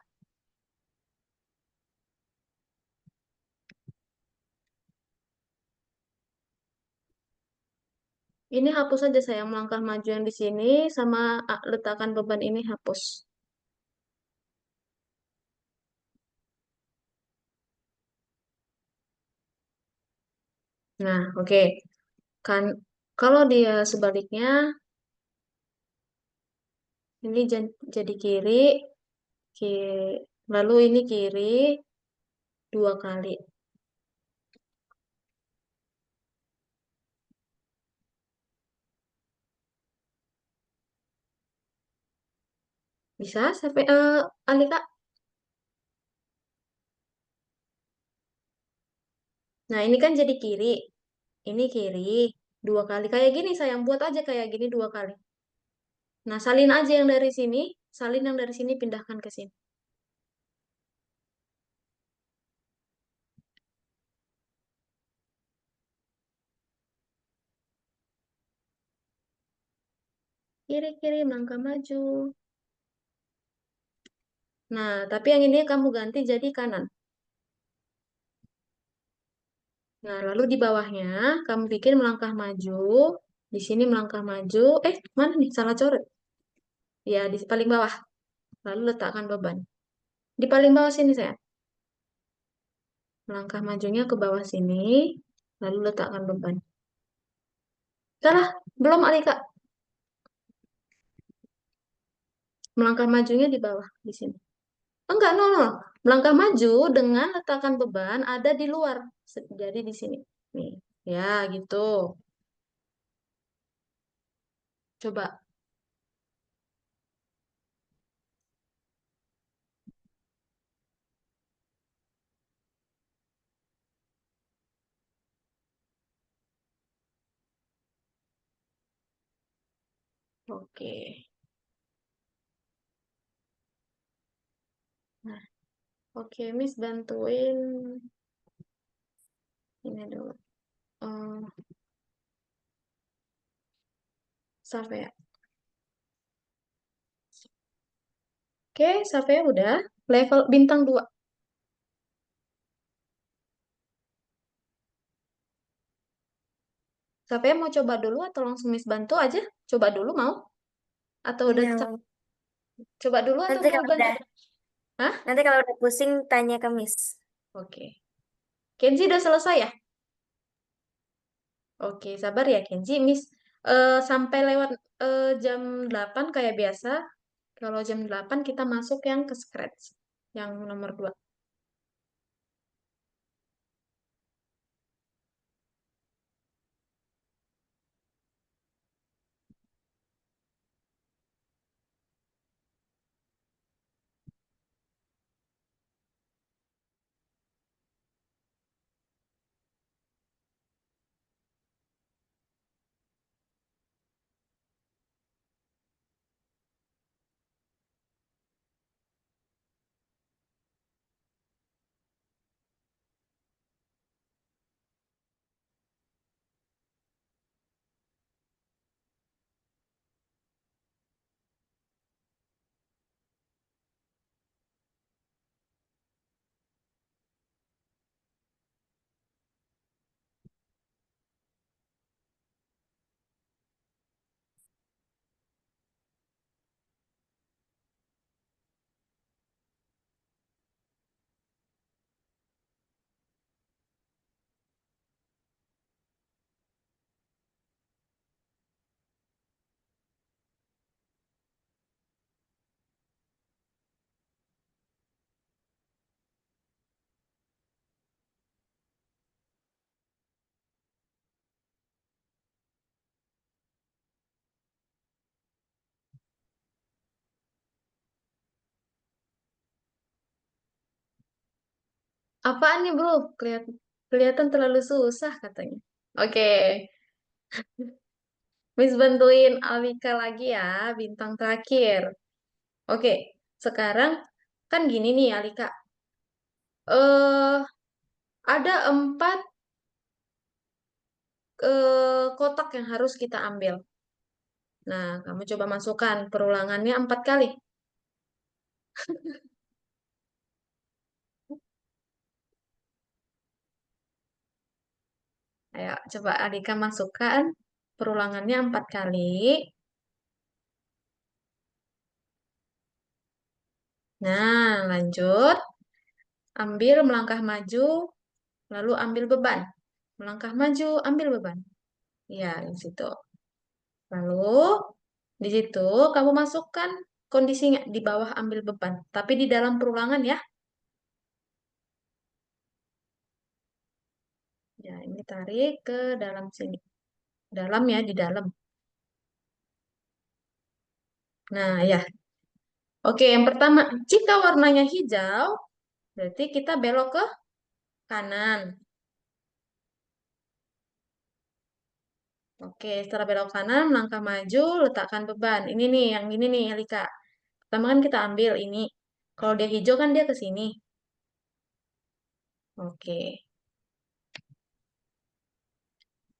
Ini hapus aja sayang, melangkah maju yang di sini, sama letakkan beban ini hapus. Nah, oke. Kan kalau dia sebaliknya, ini jadi kiri, lalu ini kiri 2 kali. Bisa sampai Alika. Nah, ini kan jadi kiri. Ini kiri 2 kali. Kayak gini sayang, buat aja kayak gini 2 kali. Nah, salin aja yang dari sini, salin yang dari sini pindahkan ke sini. Kiri-kiri melangkah maju. Nah, tapi yang ini kamu ganti jadi kanan. Nah, lalu di bawahnya kamu bikin melangkah maju. Di sini melangkah maju. Mana nih? Salah coret. Ya, di paling bawah. Lalu letakkan beban. Di paling bawah sini saya. Melangkah majunya ke bawah sini. Lalu letakkan beban. Salah, belum Alika. Melangkah majunya di bawah, di sini. Enggak, no, no. Melangkah maju dengan letakkan beban ada di luar. Jadi di sini. Nih, ya gitu. Coba. Oke. Nah, oke, Miss bantuin ini dulu. Eh, Safea. Oke, Safea udah. Level bintang 2. Safea mau coba dulu atau langsung Miss bantu aja? Coba dulu mau? Atau udah Ya, coba dulu atau nanti mau kalau bantu? udah Hah? nanti kalau udah pusing tanya ke Miss. Oke. Kenzi udah selesai ya? Oke, sabar ya Kenzi. Miss sampai lewat jam 8 kayak biasa. Kalau jam 8 kita masuk yang ke scratch. Yang nomor 2. Apaan nih bro? Kelihatan terlalu susah katanya. Oke, Miss bantuin Alika lagi ya, bintang terakhir. Oke, sekarang kan gini nih Alika. eh ada 4 kotak yang harus kita ambil. Nah, kamu coba masukkan perulangannya 4 kali. Ayo, coba Alika masukkan perulangannya 4 kali. Nah, lanjut. Ambil melangkah maju, lalu ambil beban. melangkah maju, ambil beban. Ya, di situ. Lalu, di situ kamu masukkan kondisinya di bawah ambil beban, tapi di dalam perulangan ya. Ya, ini tarik ke dalam sini. Dalam ya, di dalam. Nah, ya. Oke, yang pertama, jika warnanya hijau, berarti kita belok ke kanan. Oke, setelah belok kanan, melangkah maju, letakkan beban. Ini nih, yang ini nih, Alika. Pertama kan kita ambil ini. Kalau dia hijau kan dia ke sini. Oke.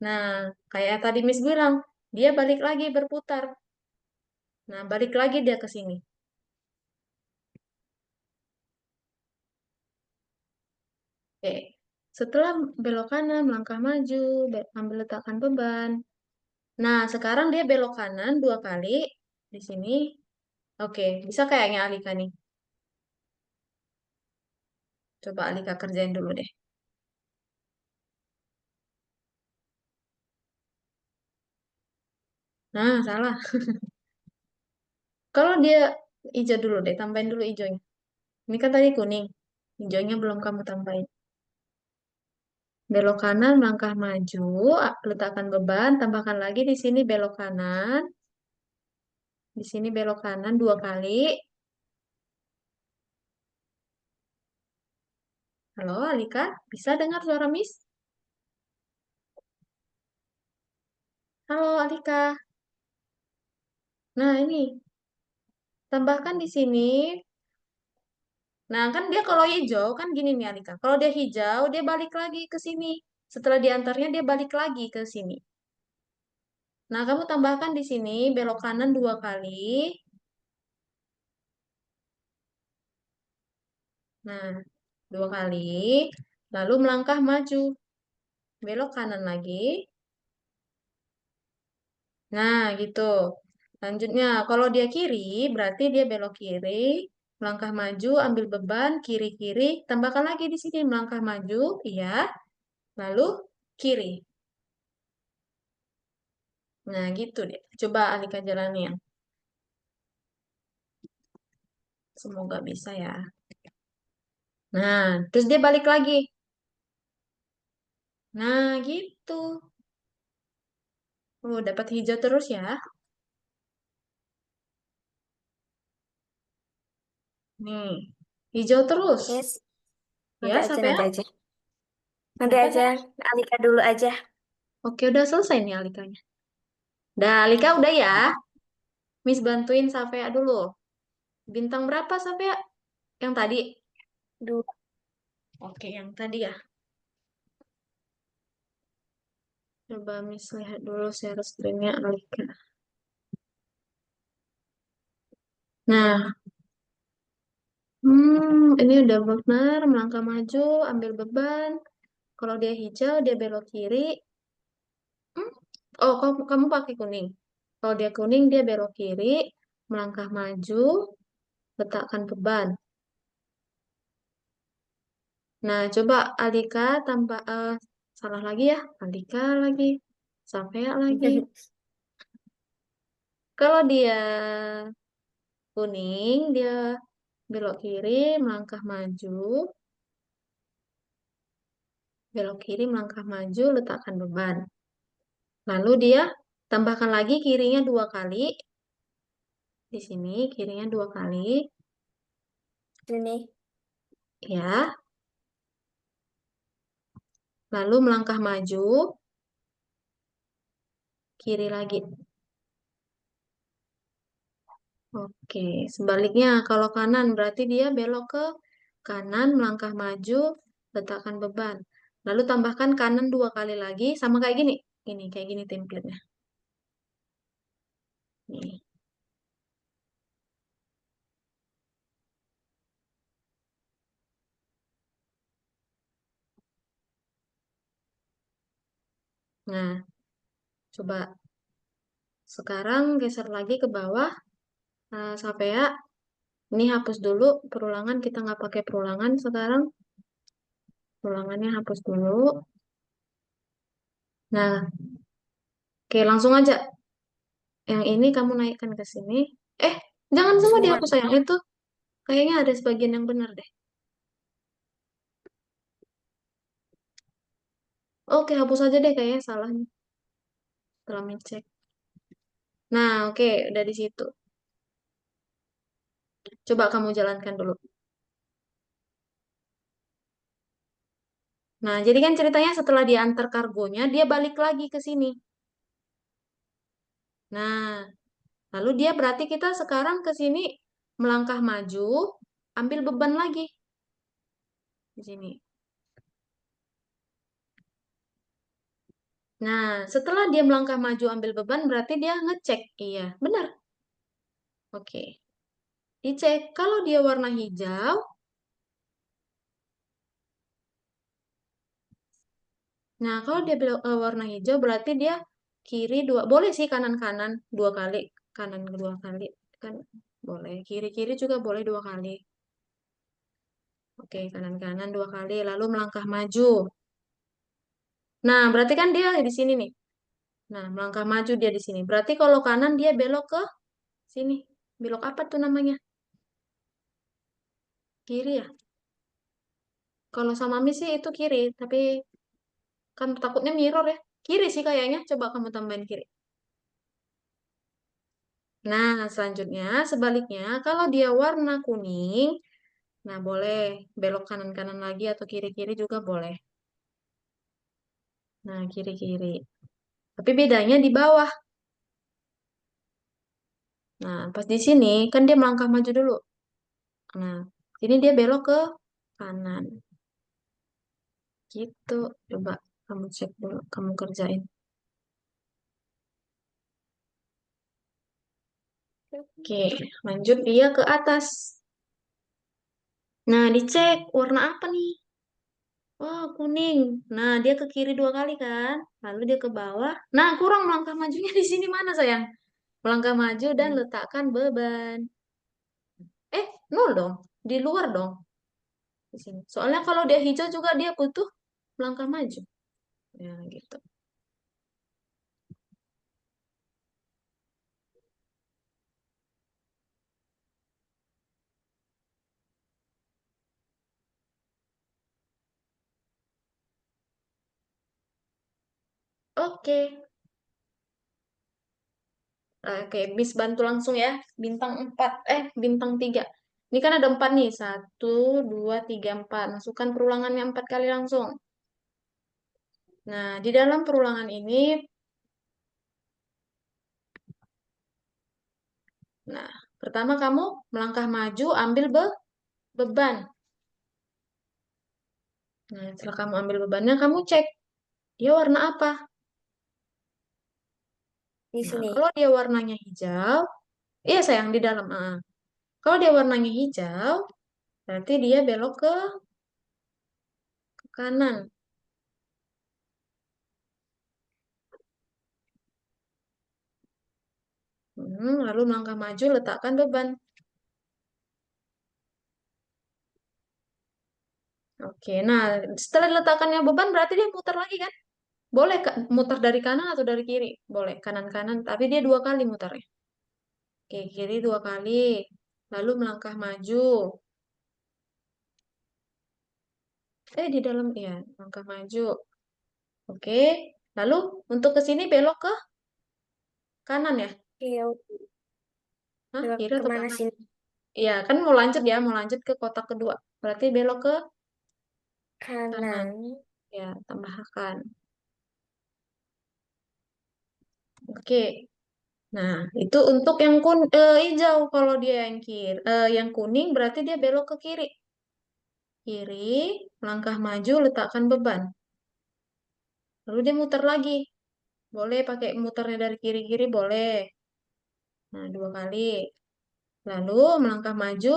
Nah, kayak tadi Miss bilang, dia balik lagi berputar. Nah, balik lagi dia ke sini. Oke. Setelah belok kanan, melangkah maju, ambil letakkan beban. Nah, sekarang dia belok kanan 2 kali di sini. Oke, bisa kayaknya Alika nih. Coba Alika kerjain dulu deh. Nah, salah. Kalau dia hijau dulu deh, tambahin dulu hijaunya. Ini kan tadi kuning. Hijaunya belum kamu tambahin. Belok kanan, melangkah maju, letakkan beban, tambahkan lagi di sini belok kanan. Di sini belok kanan 2 kali. Halo, Alika, bisa dengar suara Miss? Halo, Alika. Nah, ini tambahkan di sini. Nah, kan dia kalau hijau kan gini nih, Alika. Kalau dia hijau, dia balik lagi ke sini. Setelah diantarnya, dia balik lagi ke sini. Nah, kamu tambahkan di sini belok kanan 2 kali. Nah, 2 kali. Lalu melangkah maju. Belok kanan lagi. Nah, gitu. Lanjutnya, kalau dia kiri, berarti dia belok kiri. Melangkah maju, ambil beban, kiri-kiri. Tambahkan lagi di sini, melangkah maju. Iya. Lalu kiri. Nah, gitu deh. Coba Alika jalanin. Semoga bisa ya. Nah, terus dia balik lagi. Nah, gitu. Oh, dapat hijau terus ya. Nih, hijau terus. Yes, nanti Ya, aja, sampai nanti ya. aja. Nanti Apa aja, saya? Alika dulu aja. Oke, udah selesai nih Alikanya. Dah, Alika udah ya. Miss bantuin Safea dulu. Bintang berapa Safea? Yang tadi? Dulu. Oke, yang tadi ya. Coba Miss lihat dulu share screen-nya Alika. Nah, ini udah benar. Melangkah maju, ambil beban. Kalau dia hijau, dia belok kiri. Hmm, Oh, kamu pakai kuning. Kalau dia kuning, dia belok kiri. Melangkah maju, letakkan beban. Nah, coba Alika tambah salah lagi ya. Alika lagi. Sampai lagi. Kalau dia kuning, dia belok kiri, melangkah maju, belok kiri, melangkah maju, letakkan beban. Lalu dia tambahkan lagi kirinya 2 kali. Di sini kirinya 2 kali. Ini. Ya, lalu melangkah maju, kiri lagi. Oke, sebaliknya kalau kanan berarti dia belok ke kanan, melangkah maju, letakkan beban. Lalu tambahkan kanan 2 kali lagi, sama kayak gini. Ini kayak gini template-nya. Nih. Nah, coba sekarang geser lagi ke bawah. Sampai ya. Ini hapus dulu perulangan. Kita nggak pakai perulangan sekarang. Perulangannya hapus dulu. Nah, oke langsung aja. Yang ini kamu naikkan ke sini. Eh, jangan semua Semua. dihapus sayang. Itu kayaknya ada sebagian yang benar deh. Oke, hapus aja deh kayaknya salahnya. Setelah cek. Nah, oke, udah di situ. Coba kamu jalankan dulu. Nah, jadi kan ceritanya setelah dia antar kargonya, dia balik lagi ke sini. Nah, lalu dia berarti kita sekarang ke sini melangkah maju, ambil beban lagi di sini. Nah, setelah dia melangkah maju ambil beban, berarti dia ngecek. Iya, benar. Oke. Dicek. Kalau dia warna hijau, nah kalau dia warna hijau berarti dia kiri dua. Boleh sih kanan-kanan dua kali. Kanan dua kali. Kan boleh. Kiri-kiri juga boleh dua kali. Oke, kanan-kanan dua kali. Lalu melangkah maju. Nah, berarti kan dia di sini nih. Nah, melangkah maju dia di sini. Berarti kalau kanan dia belok ke sini. Belok apa tuh namanya? Kiri ya? Kalau sama Miss sih itu kiri, tapi kan takutnya mirror ya. Kiri sih kayaknya. Coba kamu tambahin kiri. Nah, selanjutnya sebaliknya kalau dia warna kuning, nah boleh belok kanan-kanan lagi atau kiri-kiri juga boleh. Nah, kiri-kiri. Tapi bedanya di bawah. Nah, pas di sini kan dia melangkah maju dulu. Nah, ini dia belok ke kanan. Gitu. Coba kamu cek dulu, kamu kerjain. Oke, lanjut dia ke atas. Nah, dicek warna apa nih? Oh, kuning. Nah, dia ke kiri dua kali kan? Lalu dia ke bawah. Nah, kurang melangkah majunya di sini mana sayang? Melangkah maju dan Hmm. letakkan beban. Nol dong. Di luar dong. Di sini. Soalnya kalau dia hijau juga dia butuh melangkah maju. Ya, gitu. Oke. Oke, Miss bantu langsung ya. Bintang 4. Bintang 3. Ini kan ada 4 nih. Satu, 2, 3, 4. Masukkan perulangannya 4 kali langsung. Nah, di dalam perulangan ini, nah, pertama kamu melangkah maju, ambil beban. Nah, setelah kamu ambil bebannya, kamu cek dia warna apa. Di Nah, sini. kalau dia warnanya hijau, iya sayang di dalam. Kalau dia warnanya hijau, berarti dia belok ke kanan. Lalu melangkah maju, letakkan beban. Oke, nah setelah diletakkannya beban, berarti dia muter lagi kan? Boleh muter dari kanan atau dari kiri? Boleh, kanan-kanan, tapi dia dua kali muternya. Oke, kiri dua kali. Lalu melangkah maju. Di dalam, ya, melangkah maju. Oke, lalu untuk ke sini belok ke kanan ya? Iya, Hah, belok kiri atau kemana kanan? sini? Iya, kan mau lanjut ya, mau lanjut ke kotak kedua. Berarti belok ke kanan. Kanan. Ya, tambahkan. Oke. Nah, itu untuk yang hijau. Kalau dia yang yang kuning berarti dia belok ke kiri. Kiri, langkah maju, letakkan beban. Lalu dia muter lagi. Boleh pakai muternya dari kiri-kiri, boleh. Nah, dua kali. Lalu melangkah maju,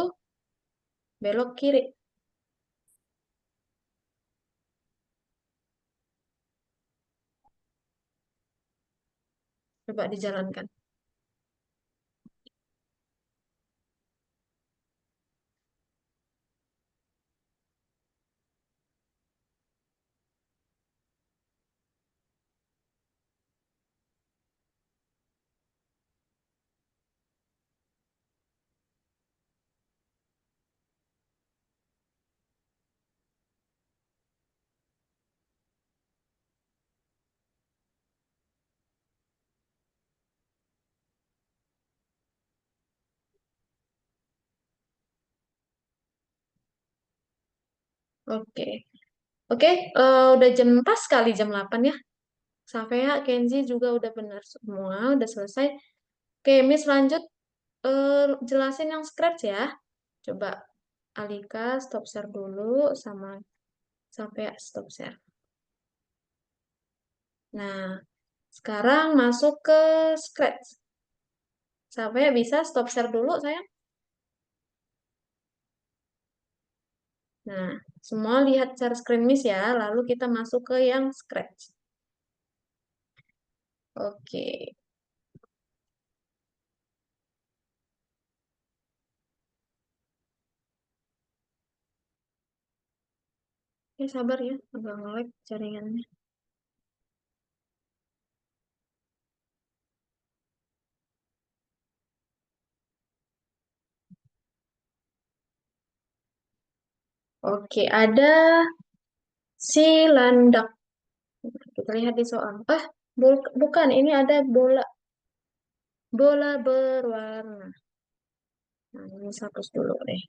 belok kiri. Coba dijalankan. Oke. Oke, udah jam pas kali jam 8 ya. Safea, Kenzi juga udah benar semua, udah selesai. Oke, Miss lanjut jelasin yang scratch ya. Coba Alika stop share dulu sama Safea stop share. Nah, sekarang masuk ke scratch. Safea bisa stop share dulu, sayang. Nah, semua lihat share screen Miss ya, lalu kita masuk ke yang scratch. Oke. Ya, sabar ya, agak nge-lag jaringannya. Oke, ada si landak. Kita lihat di soal. Bukan, ini ada bola. Bola berwarna. Nah, ini hapus dulu deh.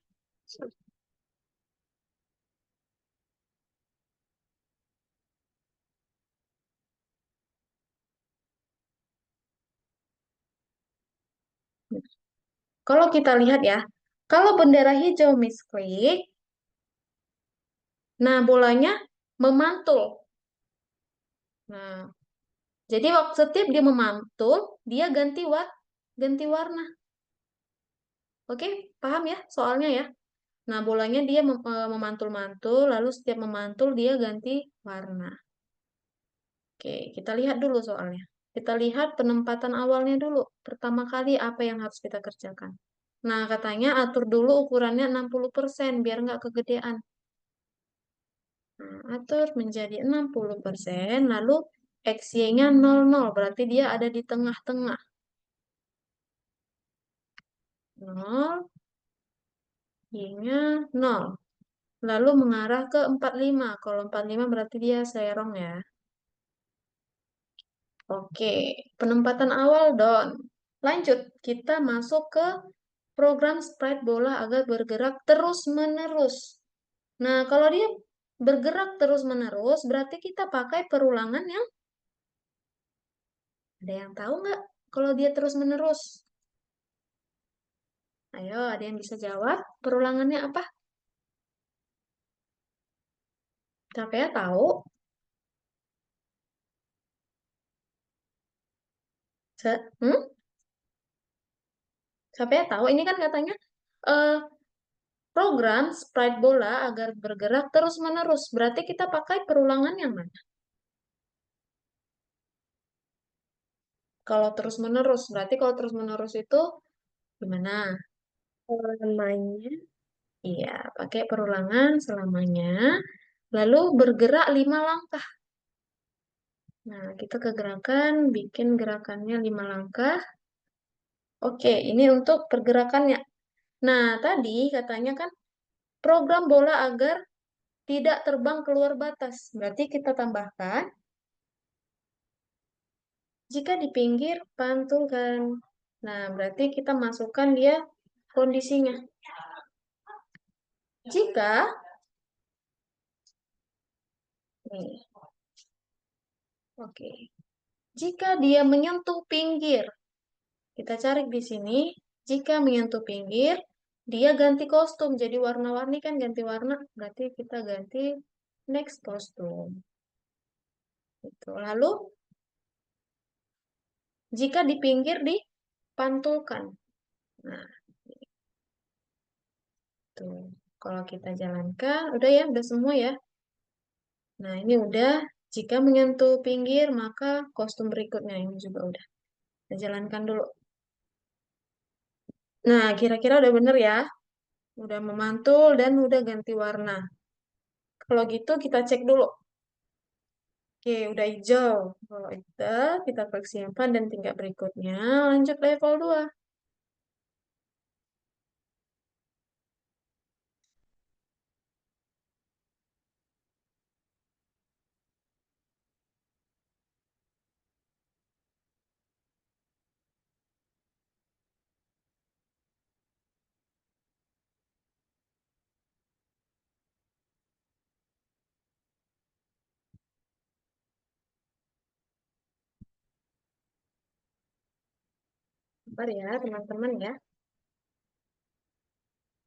Kalau kita lihat ya, kalau bendera hijau misklik, nah bolanya memantul. Nah, jadi waktu setiap dia memantul, dia ganti warna. Oke, paham ya soalnya ya? Nah, bolanya dia memantul-mantul, lalu setiap memantul dia ganti warna. Oke, kita lihat dulu soalnya. Kita lihat penempatan awalnya dulu. Pertama kali apa yang harus kita kerjakan. Nah, katanya atur dulu ukurannya 60% biar nggak kegedean. Nah, atur menjadi 60%, lalu XY-nya 00, berarti dia ada di tengah-tengah. 0, Y-nya 0. Lalu mengarah ke 45. Kalau 45 berarti dia serong ya. Oke, penempatan awal Don. Lanjut, kita masuk ke program sprite bola agar bergerak terus-menerus. Nah, kalau dia bergerak terus-menerus, berarti kita pakai perulangan yang ada yang tahu nggak kalau dia terus-menerus? Ayo, ada yang bisa jawab? Perulangannya apa? Siapa ya tahu? Hmm? Siapa ya tahu? Ini kan katanya eh, program sprite bola agar bergerak terus-menerus. Berarti kita pakai perulangan yang mana? Kalau terus-menerus, berarti kalau terus-menerus itu gimana? Namanya. Iya, pakai perulangan selamanya. Lalu bergerak 5 langkah. Nah, kita ke gerakan, bikin gerakannya 5 langkah. Oke, ini untuk pergerakannya. Nah, tadi katanya kan program bola agar tidak terbang keluar batas. Berarti kita tambahkan, jika di pinggir, pantulkan. Nah, berarti kita masukkan dia kondisinya. Jika, nih, oke. Jika dia menyentuh pinggir, kita cari di sini. Jika menyentuh pinggir, dia ganti kostum. Jadi warna-warni kan ganti warna. Berarti kita ganti next kostum. Gitu. Lalu, jika di pinggir dipantulkan. Nah, tuh. Kalau kita jalankan, udah ya, udah semua ya. Nah, ini udah. Jika menyentuh pinggir, maka kostum berikutnya ini juga udah. Kita jalankan dulu. Nah, kira-kira udah bener ya. Udah memantul dan udah ganti warna. Kalau gitu kita cek dulu. Oke, udah hijau. Kalau udah, kita klik simpan dan tinggal berikutnya. Lanjut level 2. Sabar ya, teman-teman ya.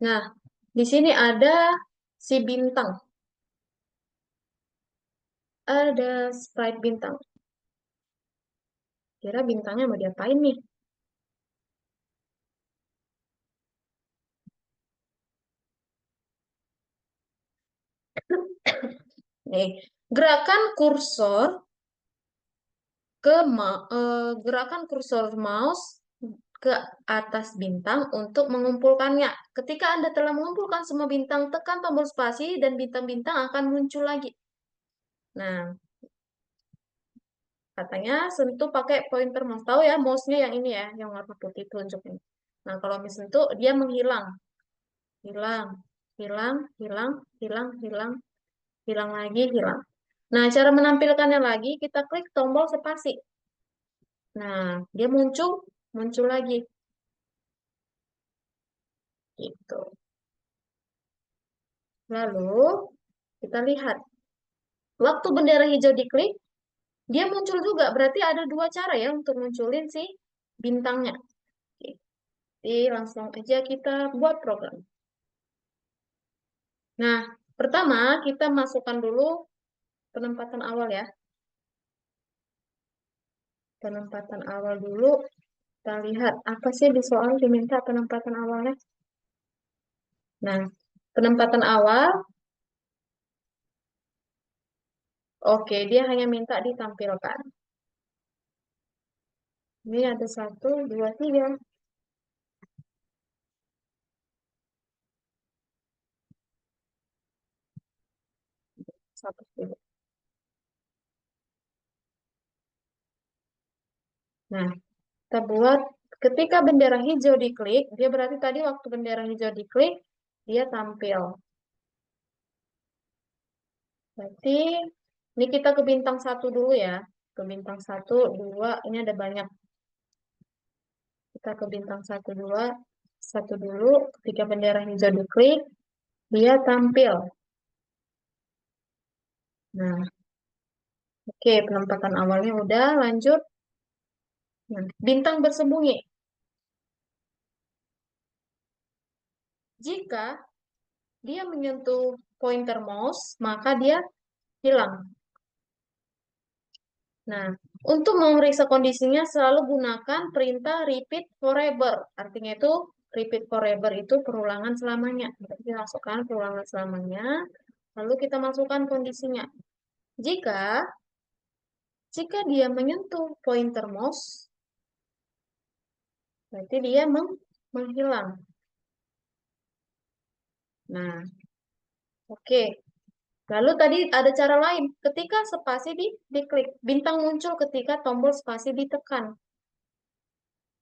Nah, di sini ada si bintang. Ada sprite bintang. Kira bintangnya mau diapain nih? Nih, gerakan kursor gerakan kursor mouse ke atas bintang untuk mengumpulkannya. Ketika Anda telah mengumpulkan semua bintang, tekan tombol spasi dan bintang-bintang akan muncul lagi. Nah, katanya sentuh pakai pointer mouse. Tahu ya, mouse-nya yang ini ya, yang warna putih telunjuknya. Nah, kalau sentuh, dia menghilang. Hilang, hilang, hilang, hilang, hilang, hilang lagi, hilang. Nah, cara menampilkannya lagi, kita klik tombol spasi. Nah, dia muncul, muncul lagi. Gitu. Lalu, kita lihat. Waktu bendera hijau diklik, dia muncul juga. Berarti ada dua cara ya untuk munculin si bintangnya. Oke. Jadi, langsung aja kita buat program. Nah, pertama kita masukkan dulu penempatan awal ya. Penempatan awal dulu. Kita lihat apa sih di soal diminta penempatan awalnya. Nah, penempatan awal, oke, dia hanya minta ditampilkan. Ini ada 1, 2, 3. Satu, tiga. Nah, kita buat ketika bendera hijau diklik, dia berarti tadi waktu bendera hijau diklik, dia tampil. Berarti ini kita ke bintang 1 dulu ya. Ke bintang 1, 2, ini ada banyak. Kita ke bintang 1, 2, 1 dulu. Ketika bendera hijau diklik, dia tampil. Nah, oke, penempatan awalnya udah, lanjut. Nah, bintang bersembunyi. Jika dia menyentuh pointer mouse, maka dia hilang. Nah, untuk memeriksa kondisinya selalu gunakan perintah repeat forever. Artinya itu repeat forever itu perulangan selamanya. Berarti kita masukkan perulangan selamanya, lalu kita masukkan kondisinya. Jika jika dia menyentuh pointer mouse, berarti dia menghilang. Nah, oke. Lalu tadi ada cara lain. Ketika spasi diklik, bintang muncul ketika tombol spasi ditekan.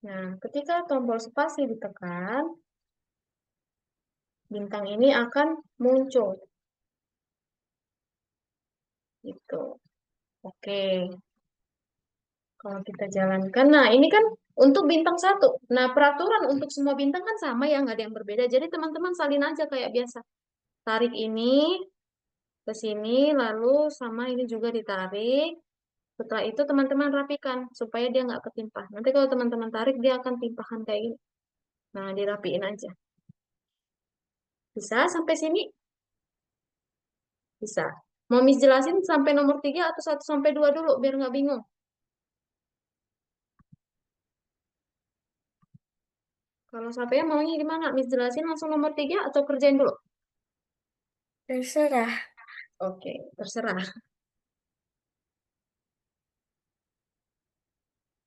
Nah, ketika tombol spasi ditekan, bintang ini akan muncul. Gitu. Oke. Kalau kita jalankan, nah ini kan untuk bintang 1. Nah, peraturan untuk semua bintang kan sama ya, nggak ada yang berbeda. Jadi teman-teman salin aja kayak biasa. Tarik ini ke sini, lalu sama ini juga ditarik. Setelah itu teman-teman rapikan supaya dia nggak ketimpah. Nanti kalau teman-teman tarik, dia akan timpahan kayak ini. Nah, dirapiin aja. Bisa sampai sini? Bisa. Mau Miss jelasin sampai nomor 3 atau 1 sampai 2 dulu, biar nggak bingung. Kalau sampai maunya gimana? Miss jelasin langsung nomor 3 atau kerjain dulu? Terserah. Oke, terserah.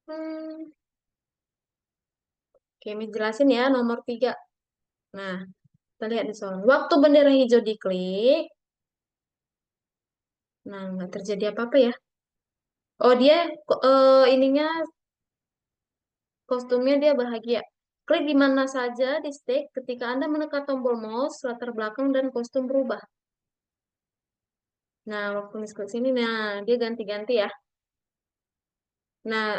Hmm, oke, Miss jelasin ya nomor 3. Nah, kita lihat di soal. Waktu bendera hijau diklik, nah nggak terjadi apa-apa ya. Oh, dia ininya kostumnya dia bahagia. Klik di mana saja di stick ketika Anda menekan tombol mouse, latar belakang dan kostum berubah. Nah, waktu Miss klik sini, nah dia ganti-ganti ya. Nah,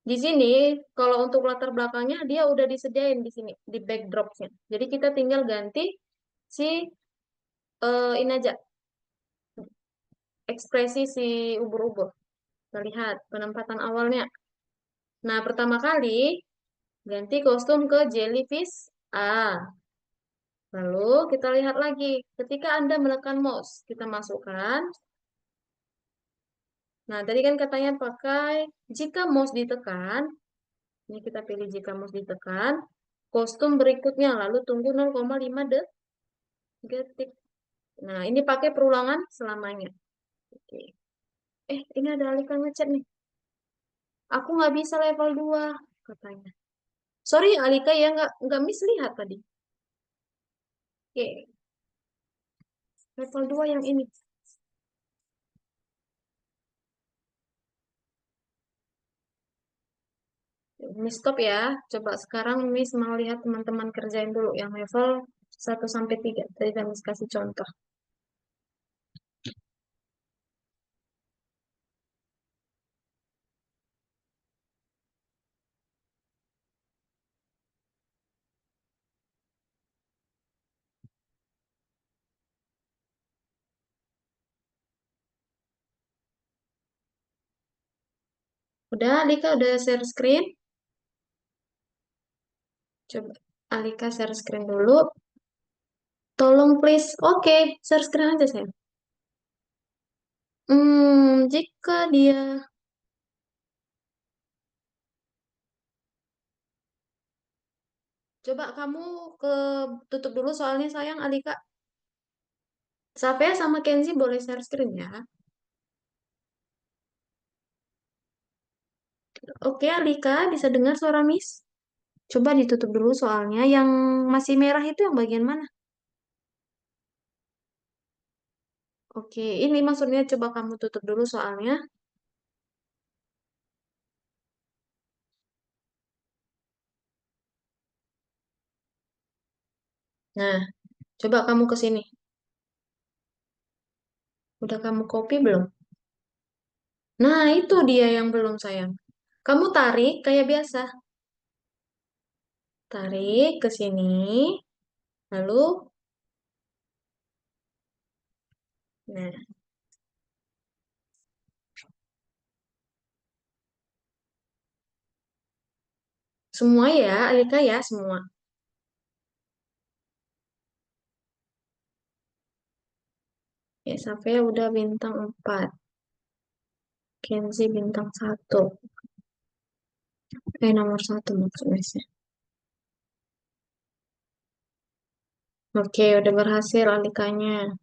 di sini kalau untuk latar belakangnya dia udah disediain di sini di backdropnya. Jadi kita tinggal ganti si ini aja ekspresi si ubur-ubur. Kita lihat penempatan awalnya. Nah, pertama kali Ganti kostum ke jellyfish A. Lalu kita lihat lagi. Ketika Anda menekan mouse, kita masukkan. Nah, tadi kan katanya pakai jika mouse ditekan. Ini kita pilih jika mouse ditekan. Kostum berikutnya, lalu tunggu 0,5 detik. Nah, ini pakai perulangan selamanya. Oke. Ini ada Alika ngechat nih. Aku nggak bisa level 2 katanya. Sorry, Alika ya nggak miss lihat tadi. Oke, level 2 yang ini. Miss stop ya. Coba sekarang Miss mau lihat teman-teman kerjain dulu yang level 1 sampai 3. Tadi kan Miss kasih contoh. Udah, Alika udah share screen. Coba Alika share screen dulu. Tolong please. Oke, share screen aja saya. Jika dia coba kamu ke tutup dulu soalnya sayang Alika. Safea sama Kenzi boleh share screen ya. Oke, Alika bisa dengar suara Miss? Coba ditutup dulu soalnya yang masih merah itu yang bagian mana? Oke, ini maksudnya coba kamu tutup dulu soalnya. Nah, coba kamu ke sini. Udah kamu copy belum? Nah, itu dia yang belum sayang. Kamu tarik kayak biasa. Tarik ke sini. Lalu, nah, semua ya, Alika ya, semua. Ya, sampai udah bintang 4. Kenzi bintang 1. Nomor 1 maksudnya sih. Oke, udah berhasil Alikanya.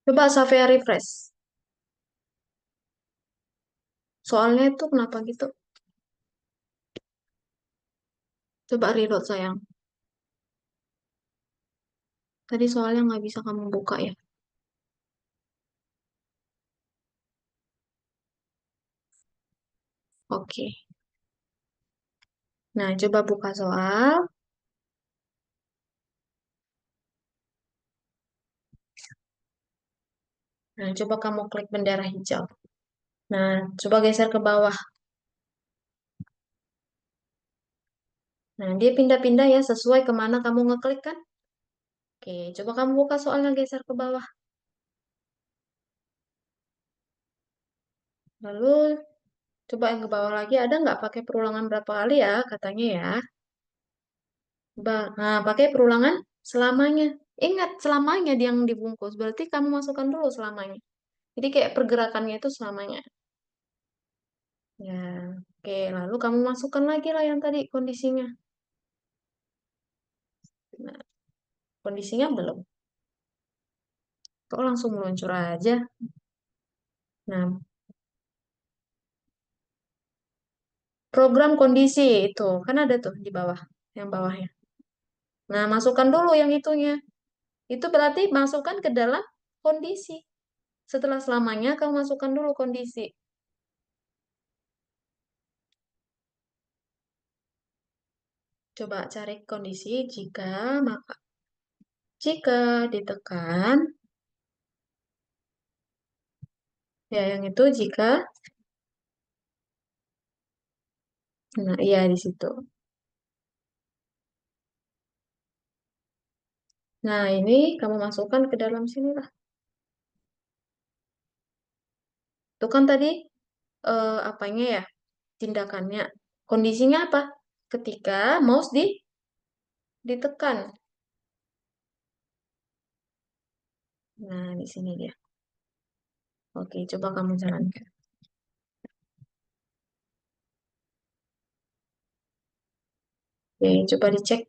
Coba Safea refresh. Soalnya itu kenapa gitu? Coba reload sayang. Tadi soalnya nggak bisa kamu buka ya. Oke. Nah, coba buka soal. Nah, coba kamu klik bendera hijau. Nah, coba geser ke bawah. Nah, dia pindah-pindah ya sesuai kemana kamu ngeklik kan? Oke, coba kamu buka soalnya geser ke bawah. Lalu, coba yang ke bawah lagi. Ada nggak pakai perulangan berapa kali ya katanya ya? Nah, pakai perulangan selamanya. Ingat, selamanya dia yang dibungkus. Berarti kamu masukkan dulu selamanya. Jadi kayak pergerakannya itu selamanya. Ya, oke. Lalu kamu masukkan lagi lah yang tadi kondisinya. Nah, kondisinya belum. Kok langsung meluncur aja? Nah, program kondisi itu kan ada tuh di bawah, yang bawahnya. Nah, masukkan dulu yang itunya. Itu berarti masukkan ke dalam kondisi. Setelah selamanya, kamu masukkan dulu kondisi. Coba cari kondisi jika ditekan, ya yang itu jika, nah iya di situ. Nah ini kamu masukkan ke dalam sini lah. Itu kan tadi apanya ya, tindakannya. Kondisinya apa? Ketika mouse ditekan. Nah di sini dia. Oke, coba kamu jalankan. Oke, coba dicek.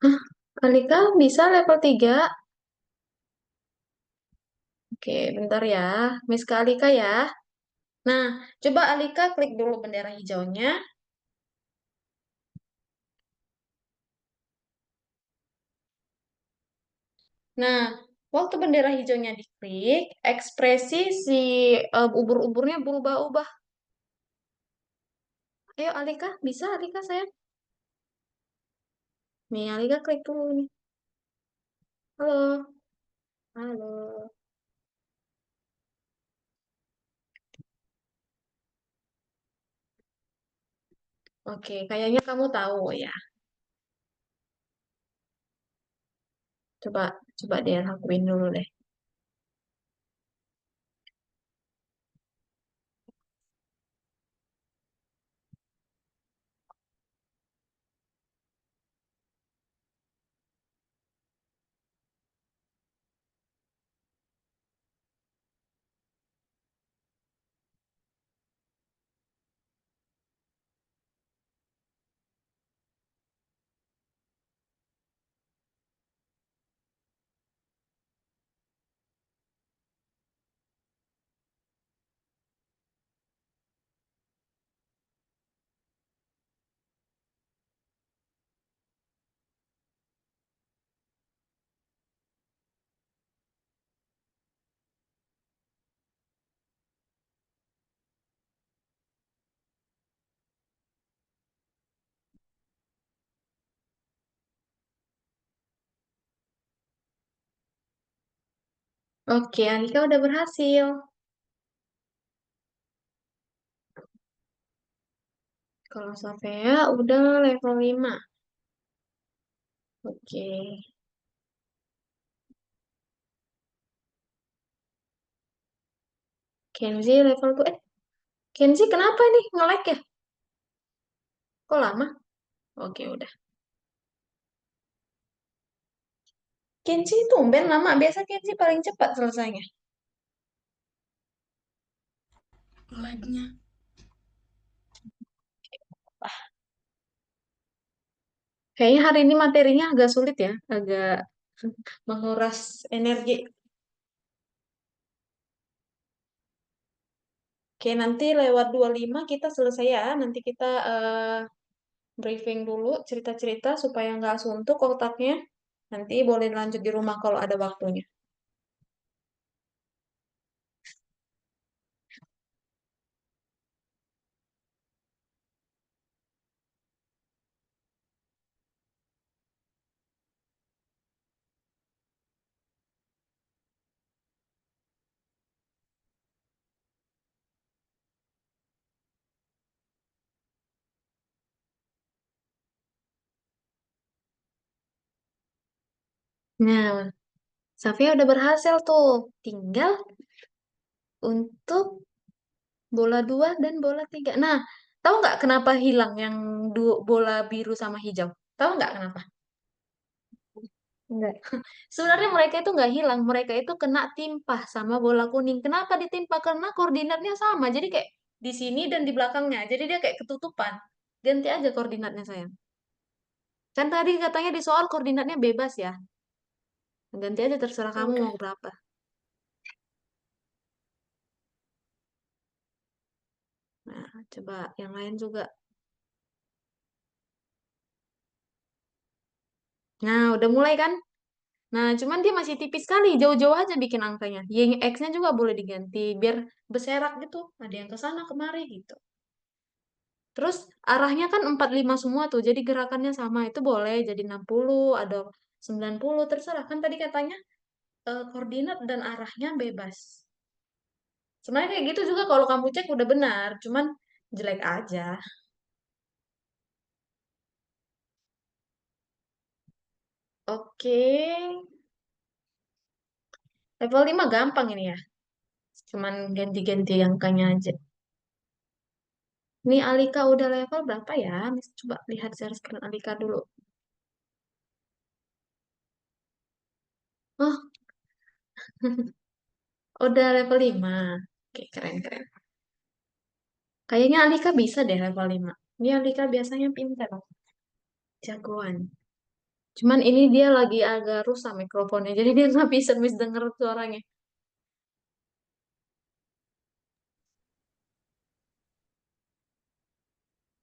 Hah, Alika bisa level 3. Oke, bentar ya. Miss ke Alika ya. Nah, coba Alika klik dulu bendera hijaunya. Nah, waktu bendera hijaunya diklik, ekspresi si ubur-uburnya berubah-ubah. Ayo Alika, bisa Alika sayang? Nih, Alika klik dulu nih. Halo, halo. Oke, kayaknya kamu tahu ya. Coba, coba deh lakuin dulu deh. Oke, Alika udah berhasil. Kalau Safea udah level 5. Oke. Kenzi level 2. Kenzi kenapa nih? Nge-lag ya? Kok lama? Oke, udah. Kenzi tumben lama. Biasa Kenzi paling cepat selesainya. Lagnya. Kayaknya hari ini materinya agak sulit ya. Agak menguras energi. Oke, nanti lewat 25 kita selesai ya. Nanti kita briefing dulu, cerita-cerita supaya nggak suntuk otaknya. Nanti boleh lanjut di rumah kalau ada waktunya. Nah, Safia udah berhasil tuh. Tinggal untuk bola 2 dan bola 3. Nah, tahu nggak kenapa hilang yang dua bola biru sama hijau? Tahu nggak kenapa? Enggak. Sebenarnya mereka itu nggak hilang, mereka itu kena timpah sama bola kuning. Kenapa ditimpa? Karena koordinatnya sama. Jadi kayak di sini dan di belakangnya. Jadi dia kayak ketutupan. Ganti aja koordinatnya sayang. Kan tadi katanya di soal koordinatnya bebas ya. Ganti aja terserah kamu Udah. mau berapa. Nah, coba yang lain juga. Nah, udah mulai kan? Nah, cuman dia masih tipis sekali, jauh-jauh aja bikin angkanya. Y X-nya juga boleh diganti, biar berserak gitu. Ada yang ke sana kemari gitu. Terus arahnya kan 45 semua tuh, jadi gerakannya sama. Itu boleh jadi 60, ada 90, terserah. Kan tadi katanya koordinat dan arahnya bebas. Sebenarnya kayak gitu juga kalau kamu cek udah benar, cuman jelek aja. Oke, level 5 gampang ini ya. Cuman ganti-ganti angkanya aja. Ini Alika udah level berapa ya? Coba lihat share screen Alika dulu. Oh, udah level 5. Oke, keren-keren. Kayaknya Alika bisa deh level 5. Ini Alika biasanya pintar, jagoan. Cuman ini dia lagi agak rusak mikrofonnya, jadi dia nggak bisa denger suaranya.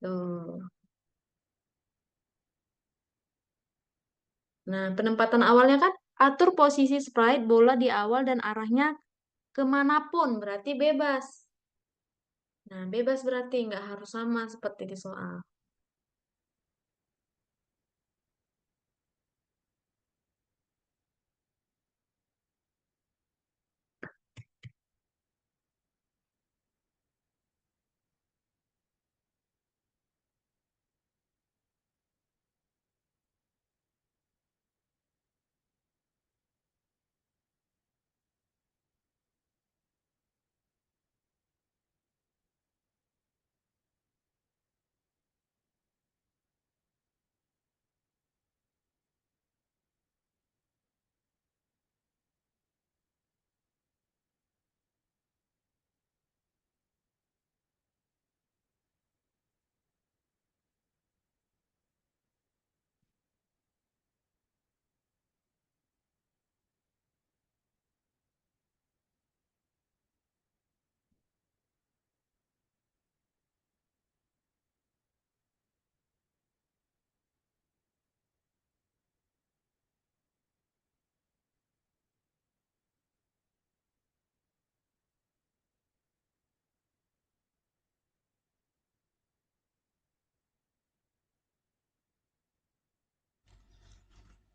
Tuh. Nah, penempatan awalnya kan atur posisi sprite bola di awal dan arahnya kemanapun, berarti bebas. Nah, bebas berarti nggak harus sama seperti di soal.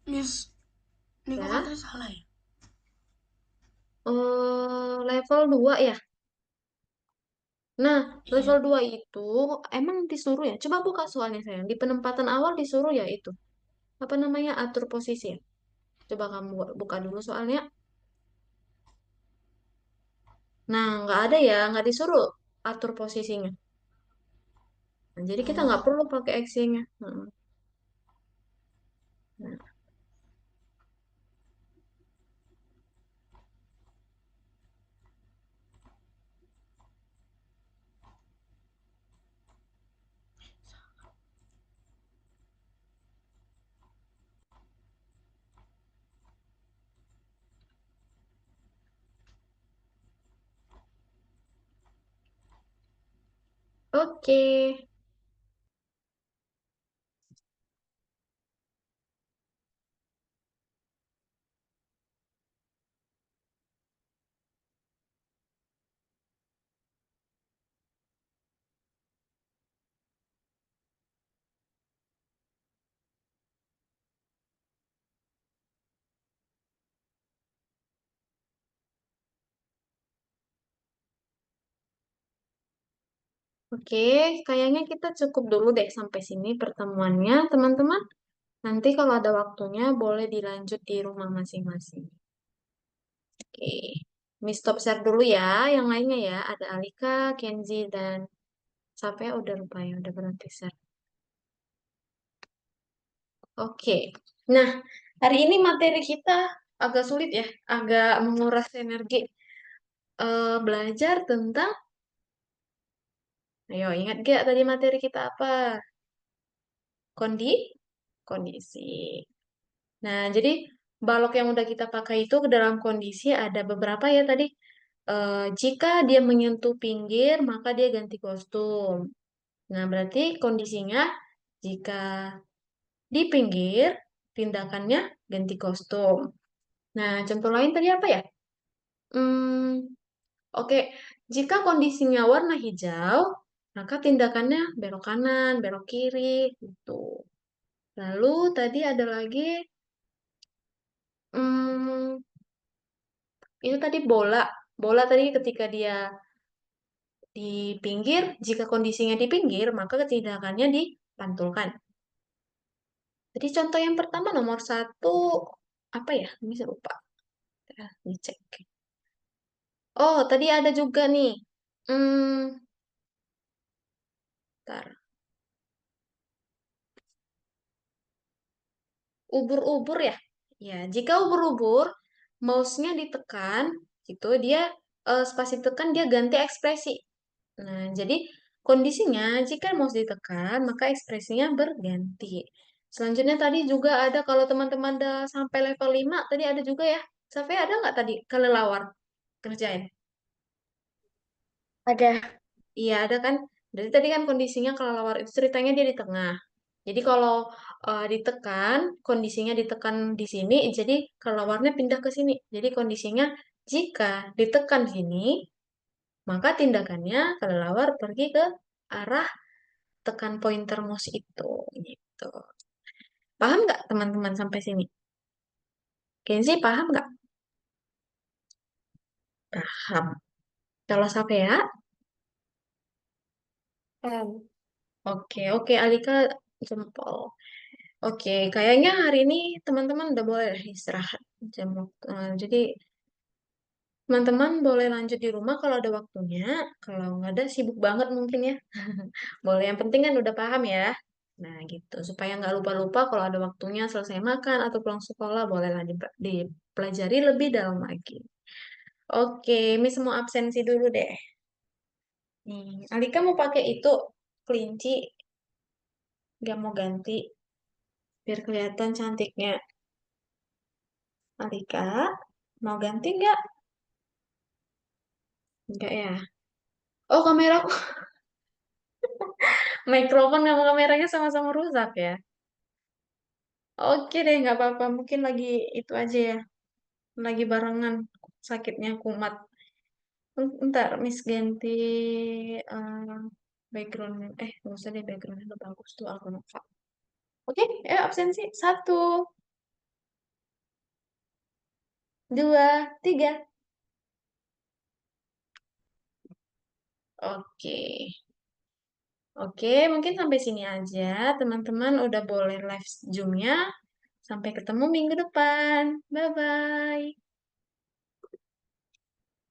Miss, ini kok Ya, katanya salah ya? level 2 ya. Nah, Iya. level 2 itu emang disuruh ya. Coba buka soalnya sayang. Di penempatan awal disuruh ya itu. Apa namanya? Atur posisi ya. Coba kamu buka dulu soalnya. Nah, nggak ada ya. Nggak disuruh atur posisinya. Nah, jadi kita nggak Oh, perlu pakai X-nya. Nah, oke. Oke, kayaknya kita cukup dulu deh sampai sini pertemuannya, teman-teman. Nanti kalau ada waktunya boleh dilanjut di rumah masing-masing. Oke, Miss stop share dulu ya. Yang lainnya ya, ada Alika, Kenzi, dan siapa ya? Udah lupa ya, udah berhenti share. Oke, nah hari ini materi kita agak sulit ya, agak menguras energi. Belajar tentang, ayo ingat gak tadi materi kita apa? Kondi, kondisi. Nah, jadi balok yang udah kita pakai itu ke dalam kondisi ada beberapa ya tadi. jika dia menyentuh pinggir, maka dia ganti kostum. Nah, berarti kondisinya jika di pinggir, tindakannya ganti kostum. Nah, contoh lain tadi apa ya? Hmm, oke. Jika kondisinya warna hijau, maka tindakannya belok kanan, belok kiri, gitu. Lalu tadi ada lagi, hmm, itu tadi bola. Bola tadi ketika dia di pinggir, jika kondisinya di pinggir, maka tindakannya dipantulkan. Jadi contoh yang pertama nomor satu, apa ya? Bisa lupa. Ya, dicek. Oh, tadi ada juga nih. Hmm, Bentar. Ubur-ubur ya? Ya, jika ubur-ubur, mouse-nya ditekan, gitu, dia pas ditekan dia ganti ekspresi. Nah, jadi kondisinya jika mouse ditekan, maka ekspresinya berganti. Selanjutnya tadi juga ada kalau teman-teman udah sampai level 5 tadi ada juga ya. Sampai ada nggak tadi kelelawar kerjain? Ada. Iya, ada kan. Dari tadi kan kondisinya kelelawar itu ceritanya dia di tengah. Jadi kalau ditekan, kondisinya ditekan di sini, jadi kelelawarnya pindah ke sini. Jadi kondisinya jika ditekan sini, maka tindakannya kelelawar pergi ke arah tekan pointer mouse itu. Gitu. Paham nggak teman-teman sampai sini? Kenzi paham nggak? Paham. Kalau sampai ya? Oke, oke, Alika jempol. Oke, kayaknya hari ini teman-teman udah boleh istirahat jam jadi teman-teman boleh lanjut di rumah kalau ada waktunya. Kalau nggak ada sibuk banget mungkin ya. Boleh, yang penting kan udah paham ya. Nah gitu, supaya nggak lupa-lupa kalau ada waktunya selesai makan atau pulang sekolah, bolehlah dipelajari lebih dalam lagi. Oke, Miss mau absensi dulu deh. Nih, Alika mau pakai itu kelinci, nggak mau ganti biar kelihatan cantiknya. Alika, mau ganti nggak? Nggak ya. Oh, kameraku, mikrofon sama kameranya sama-sama rusak ya. Oke deh, nggak apa-apa. Mungkin lagi itu aja ya. Lagi barengan sakitnya kumat. Ntar, Miss ganti eh, background. Nggak usah deh backgroundnya udah bagus tuh aku Nova. Oke, absensi. Satu, dua, tiga. Oke. Oke, mungkin sampai sini aja. Teman-teman udah boleh live Zoom-nya. Sampai ketemu minggu depan. Bye-bye.